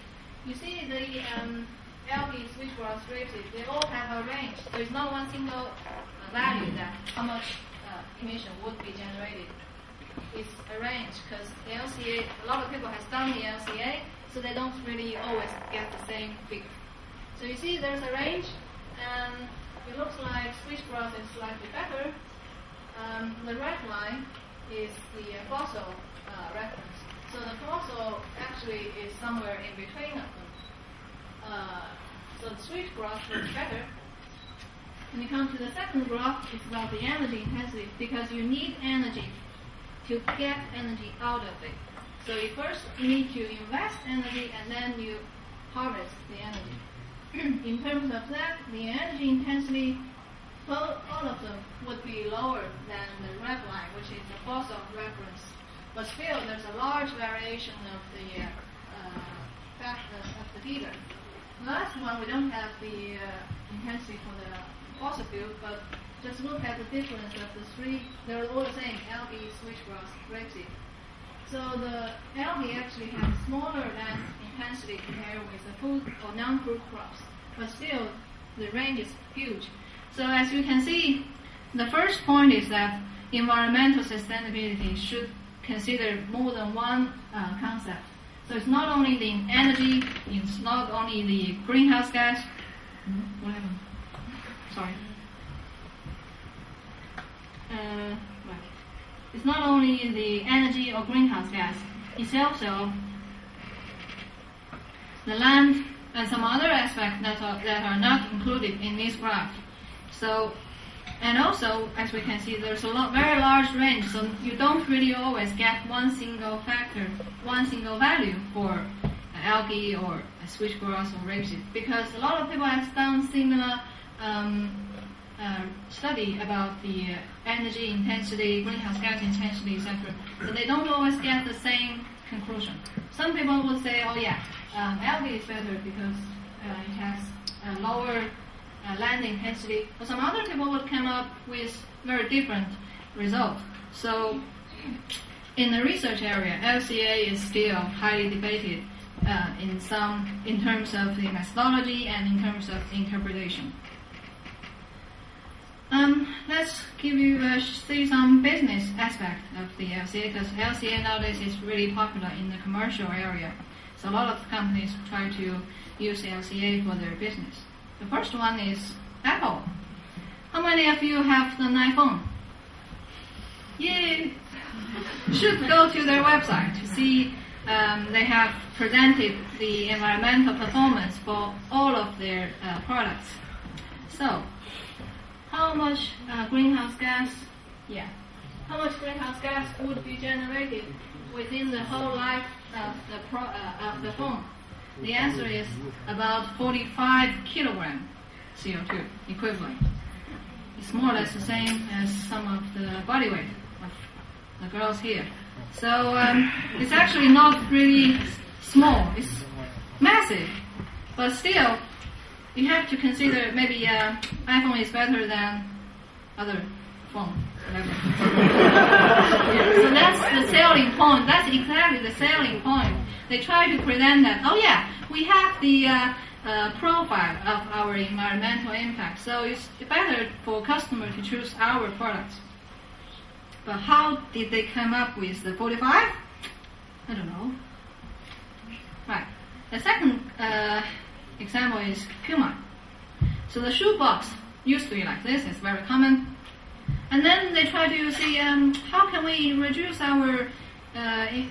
S5: You see the algae, switchgrass, rapeseed, they all have a range. There is not one single value that how much emission would be generated. It's a range because the LCA, a lot of people have done the LCA, so they don't really always get the same figure. So you see there's a range, and it looks like switchgrass is slightly better. The red line is the fossil reference. So the fossil actually is somewhere in between of them. So the switchgrass looks better. When you come to the second graph, it's about the energy intensity, because you need energy to get energy out of it. So you first need to invest energy and then you harvest the energy. In terms of that, the energy intensity, all of them would be lower than the red line, which is the fossil reference. But still, there's a large variation of the feeder. The last one, we don't have the intensity for the fossil fuel, but just look at the difference of the three. They're all the same: algae, switchgrass, rapeseed. So the algae actually has smaller land intensity compared with the food or non-food crops, but still the range is huge. So as you can see, the first point is that environmental sustainability should consider more than one concept. So it's not only the energy, it's not only the greenhouse gas. What happened? Sorry. Right. It's not only the energy or greenhouse gas, it's also the land and some other aspects that are not included in this graph. So, and also, as we can see, there's a very large range, so you don't really always get one single factor, one single value for algae or switchgrass or rapeseed, because a lot of people have done similar study about the energy intensity, greenhouse gas intensity, etc., but they don't always get the same conclusion. Some people will say, oh yeah, algae is better because it has a lower land intensity, but some other people would come up with very different results. So in the research area, LCA is still highly debated in terms of the methodology and in terms of interpretation. Let's see some business aspect of the LCA, because LCA nowadays is really popular in the commercial area. So a lot of companies try to use LCA for their business. The first one is Apple. How many of you have an iPhone? You should go to their website to see they have presented the environmental performance for all of their products. So, how much greenhouse gas? Yeah. How much greenhouse gas would be generated within the whole life of the phone? The answer is about 45 kilogram CO2 equivalent. It's more or less the same as some of the body weight of the girls here. So it's actually not really small. It's massive. But still, you have to consider maybe iPhone is better than other phone. So that's the selling point. That's exactly the selling point. They try to present that, oh yeah, we have the profile of our environmental impact, so it's better for customer to choose our products. But how did they come up with the 45? I don't know. Right. The second example is Puma. So the shoe box used to be like this, it's very common. And then they try to see how can we reduce our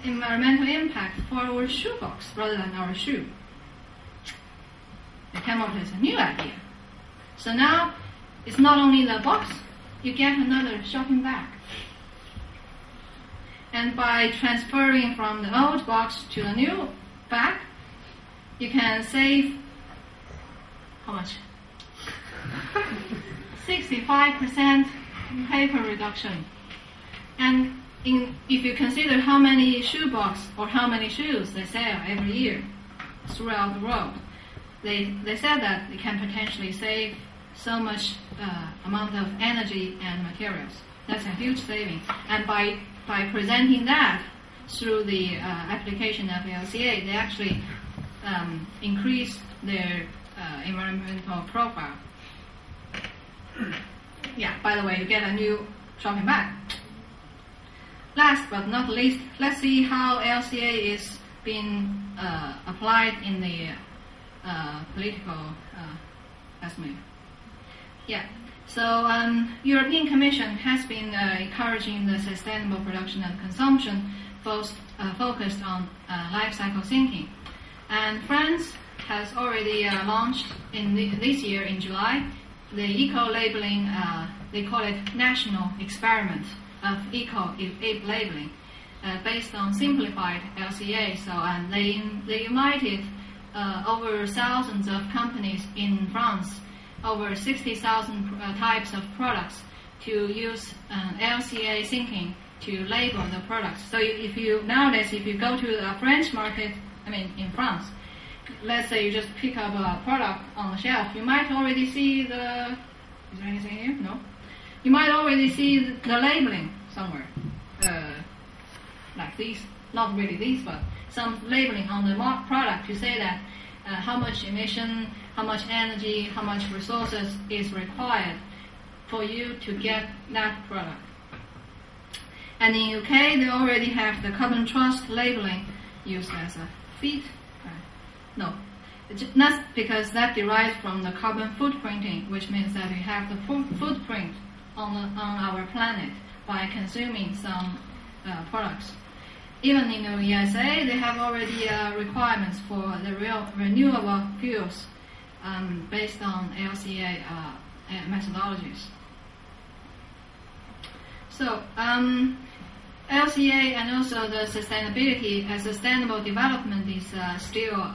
S5: environmental impact for our shoe box rather than our shoe. They came up with a new idea. So now it's not only the box, you get another shopping bag. And by transferring from the old box to the new bag, you can save how much? 65% paper reduction. And if you consider how many shoe box or how many shoes they sell every year throughout the world, they said that they can potentially save so much amount of energy and materials. That's a huge saving. And by presenting that through the application of LCA, they actually increase their environmental profile. Yeah, by the way, you get a new shopping bag. Last but not least, let's see how LCA is being applied in the political estimate. Yeah. So European Commission has been encouraging the sustainable production and consumption focused on life cycle thinking. And France has already launched this year in July the eco-labeling, they call it national experiment of labeling based on simplified LCA. So they invited over thousands of companies in France, over 60,000 types of products to use LCA thinking to label the products. So nowadays if you go to a French market, in France, let's say you just pick up a product on the shelf, you might already see is there anything here? No? You might already see the labeling somewhere, like these, not really these, but some labeling on the product to say that how much emission, how much energy, how much resources is required for you to get that product. And in UK, they already have the carbon trust labeling used as a feed. No, that's because that derives from the carbon footprinting, which means that we have the footprint on our planet by consuming some products. Even in the USA, they have already requirements for the renewable fuels based on LCA methodologies. So LCA and also the sustainability and sustainable development is still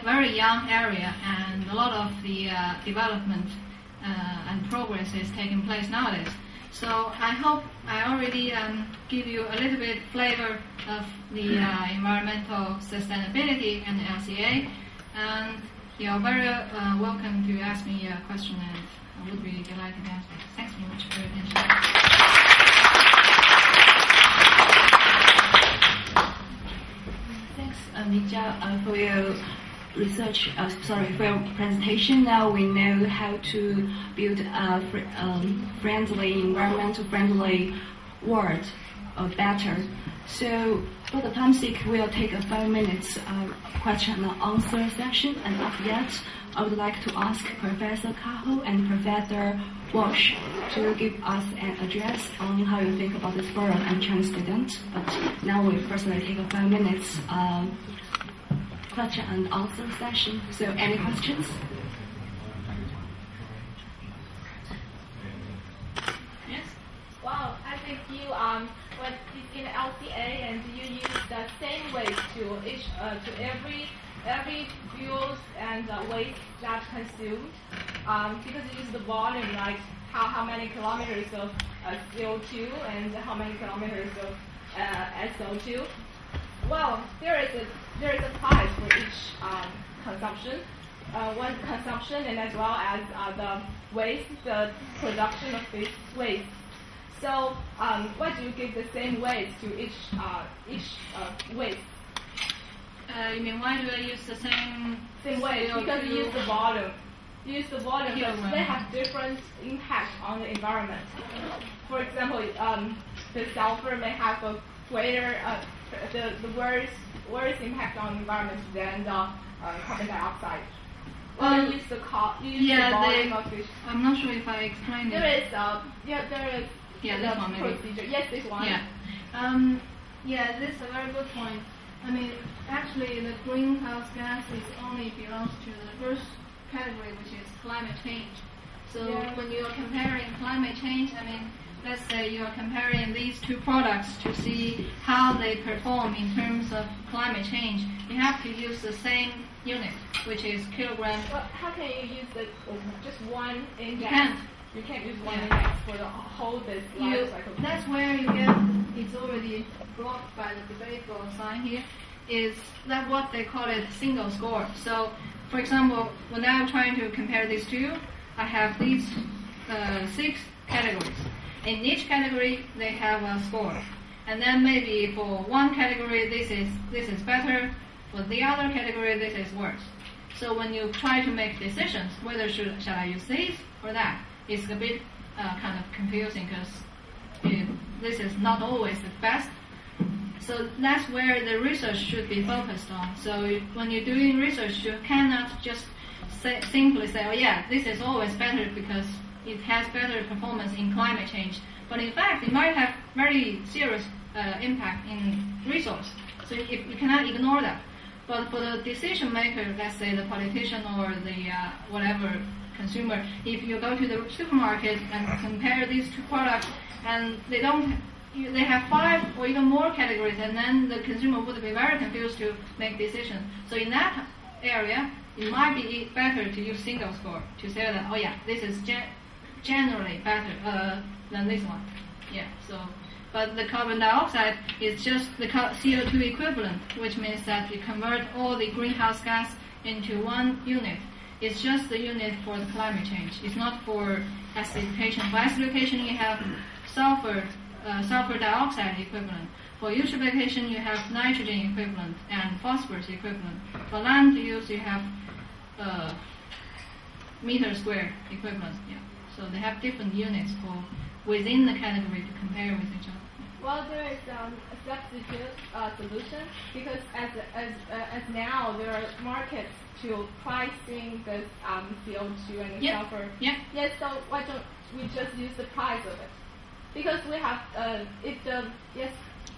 S5: very young area, and a lot of the development and progress is taking place nowadays. So I hope I already give you a little bit flavor of the environmental sustainability and LCA, and you're very welcome to ask me a question, and I would be delighted to answer. Thanks very much for your attention.
S1: Thanks, Mija, for your research. For your presentation. Now we know how to build a friendly, environmental friendly world better. So for the time's sake, we'll take a 5 minutes question and answer session, and after that, I would like to ask Professor Cahill and Professor Walsh to give us an address on how you think about this forum and Chinese students. But now we personally take a 5 minutes question and answer session. So any questions?
S5: Yes?
S6: Wow, I think you went in LCA and you use the same way to every fuels and waste that consumed, because you use the volume, like how many kilometers of CO2 and how many kilometers of SO2. Well, there is a price for each consumption, one consumption, and as well as the waste, the production of this waste. So, why do you give the same weight to each waste?
S5: You mean why do I use the same
S6: weight? Because you use the volume. You use the volume,
S5: Kilogram.
S6: but they have different impact on the environment. For example, the sulfur may have a greater the worse impact on the environment than the carbon dioxide. Well, you use the volume of each.
S5: I'm not sure if I explained
S6: there
S5: it.
S6: There is
S5: this one maybe.
S6: Procedure. Yes, this one.
S5: Yeah, this is a very good point. I mean, actually, the greenhouse gases only belongs to the first category, which is climate change. So when you are comparing climate change, I mean, let's say you are comparing these two products to see how they perform in terms of climate change, you have to use the same unit, which is kilogram.
S6: Well, how can you use just one index? You can't use one index for the whole this life cycle.
S5: That's where you get, it's already blocked by the debate goal sign here, is that what they call it single score. So, for example, when I'm trying to compare these two, I have these 6 categories. In each category, they have a score. And then maybe for one category, this is better. For the other category, this is worse. So when you try to make decisions, whether shall I use this or that, it's a bit kind of confusing because this is not always the best. So that's where the research should be focused on. So when you're doing research, you cannot just simply say, oh yeah, this is always better because it has better performance in climate change. But in fact, it might have very serious impact in resource. So you cannot ignore that. But for the decision maker, let's say the politician or the whatever consumer. If you go to the supermarket and compare these two products, and they have 5 or even more categories, and then the consumer would be very confused to make decisions. So in that area, it might be better to use single score to say that, oh yeah, this is generally better than this one. Yeah. So, but the carbon dioxide is just the CO2 equivalent, which means that you convert all the greenhouse gas into one unit. It's just the unit for the climate change. It's not for acidification. For acidification, you have sulfur dioxide equivalent. For eutrophication, you have nitrogen equivalent and phosphorus equivalent. For land use, you have meter square equivalent. Yeah. So they have different units for within the category to compare with each other.
S6: Well, there is a substitute solution because as now there are markets to pricing the CO2 and the sulfur.
S5: Yeah.
S6: Yes. So why don't we just use the price of it? Because we have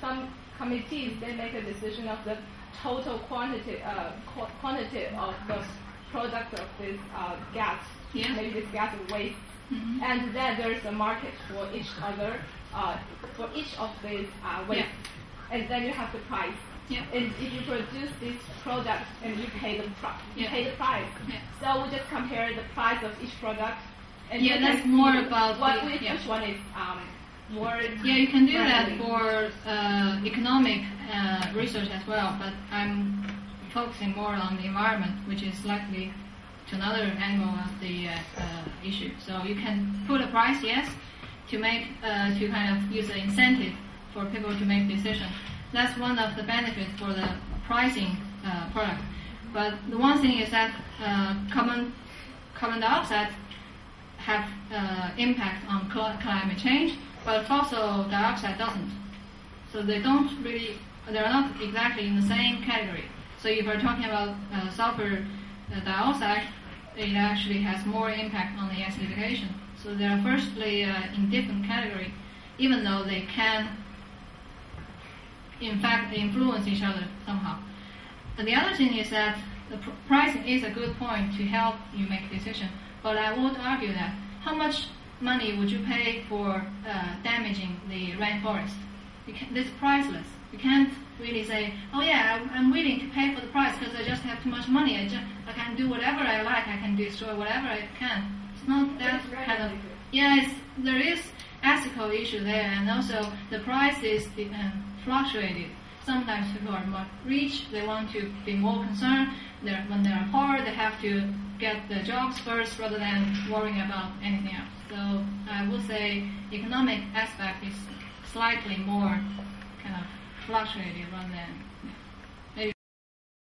S6: some committees they make a decision of the total quantity of the product of this gas.
S5: Yeah.
S6: Maybe this gas waste. Mm-hmm. And then there's a market for each of these waste, and then you have the price.
S5: Yeah.
S6: And if you produce this product and you pay the price,
S5: Yeah.
S6: So we just compare the price of each product. And
S5: that's more about
S6: which one is more.
S5: Yeah, you can do that for economic research as well, but I'm focusing more on the environment, which is likely to another angle of the issue. So you can put a price, yes, to make to kind of use an incentive for people to make decisions. That's one of the benefits for the pricing product. But the one thing is that carbon dioxide have impact on climate change, but fossil dioxide doesn't. So they're not exactly in the same category. So if we're talking about sulfur dioxide, it actually has more impact on the acidification. So they are firstly in different category, even though they can, in fact, influence each other somehow. And the other thing is that the pricing is a good point to help you make a decision. But I would argue that how much money would you pay for damaging the rainforest? This is priceless. You can't really say, oh yeah, I'm willing to pay for the price because I just have too much money. I can do whatever I like. I can destroy whatever I can. It's not that kind of. Yeah, there is ethical issue there, and also the price is fluctuated. Sometimes people are more rich. They want to be more concerned. When they're poor, they have to get the jobs first rather than worrying about anything else. So I would say economic aspect is slightly more kind of fluctuated rather than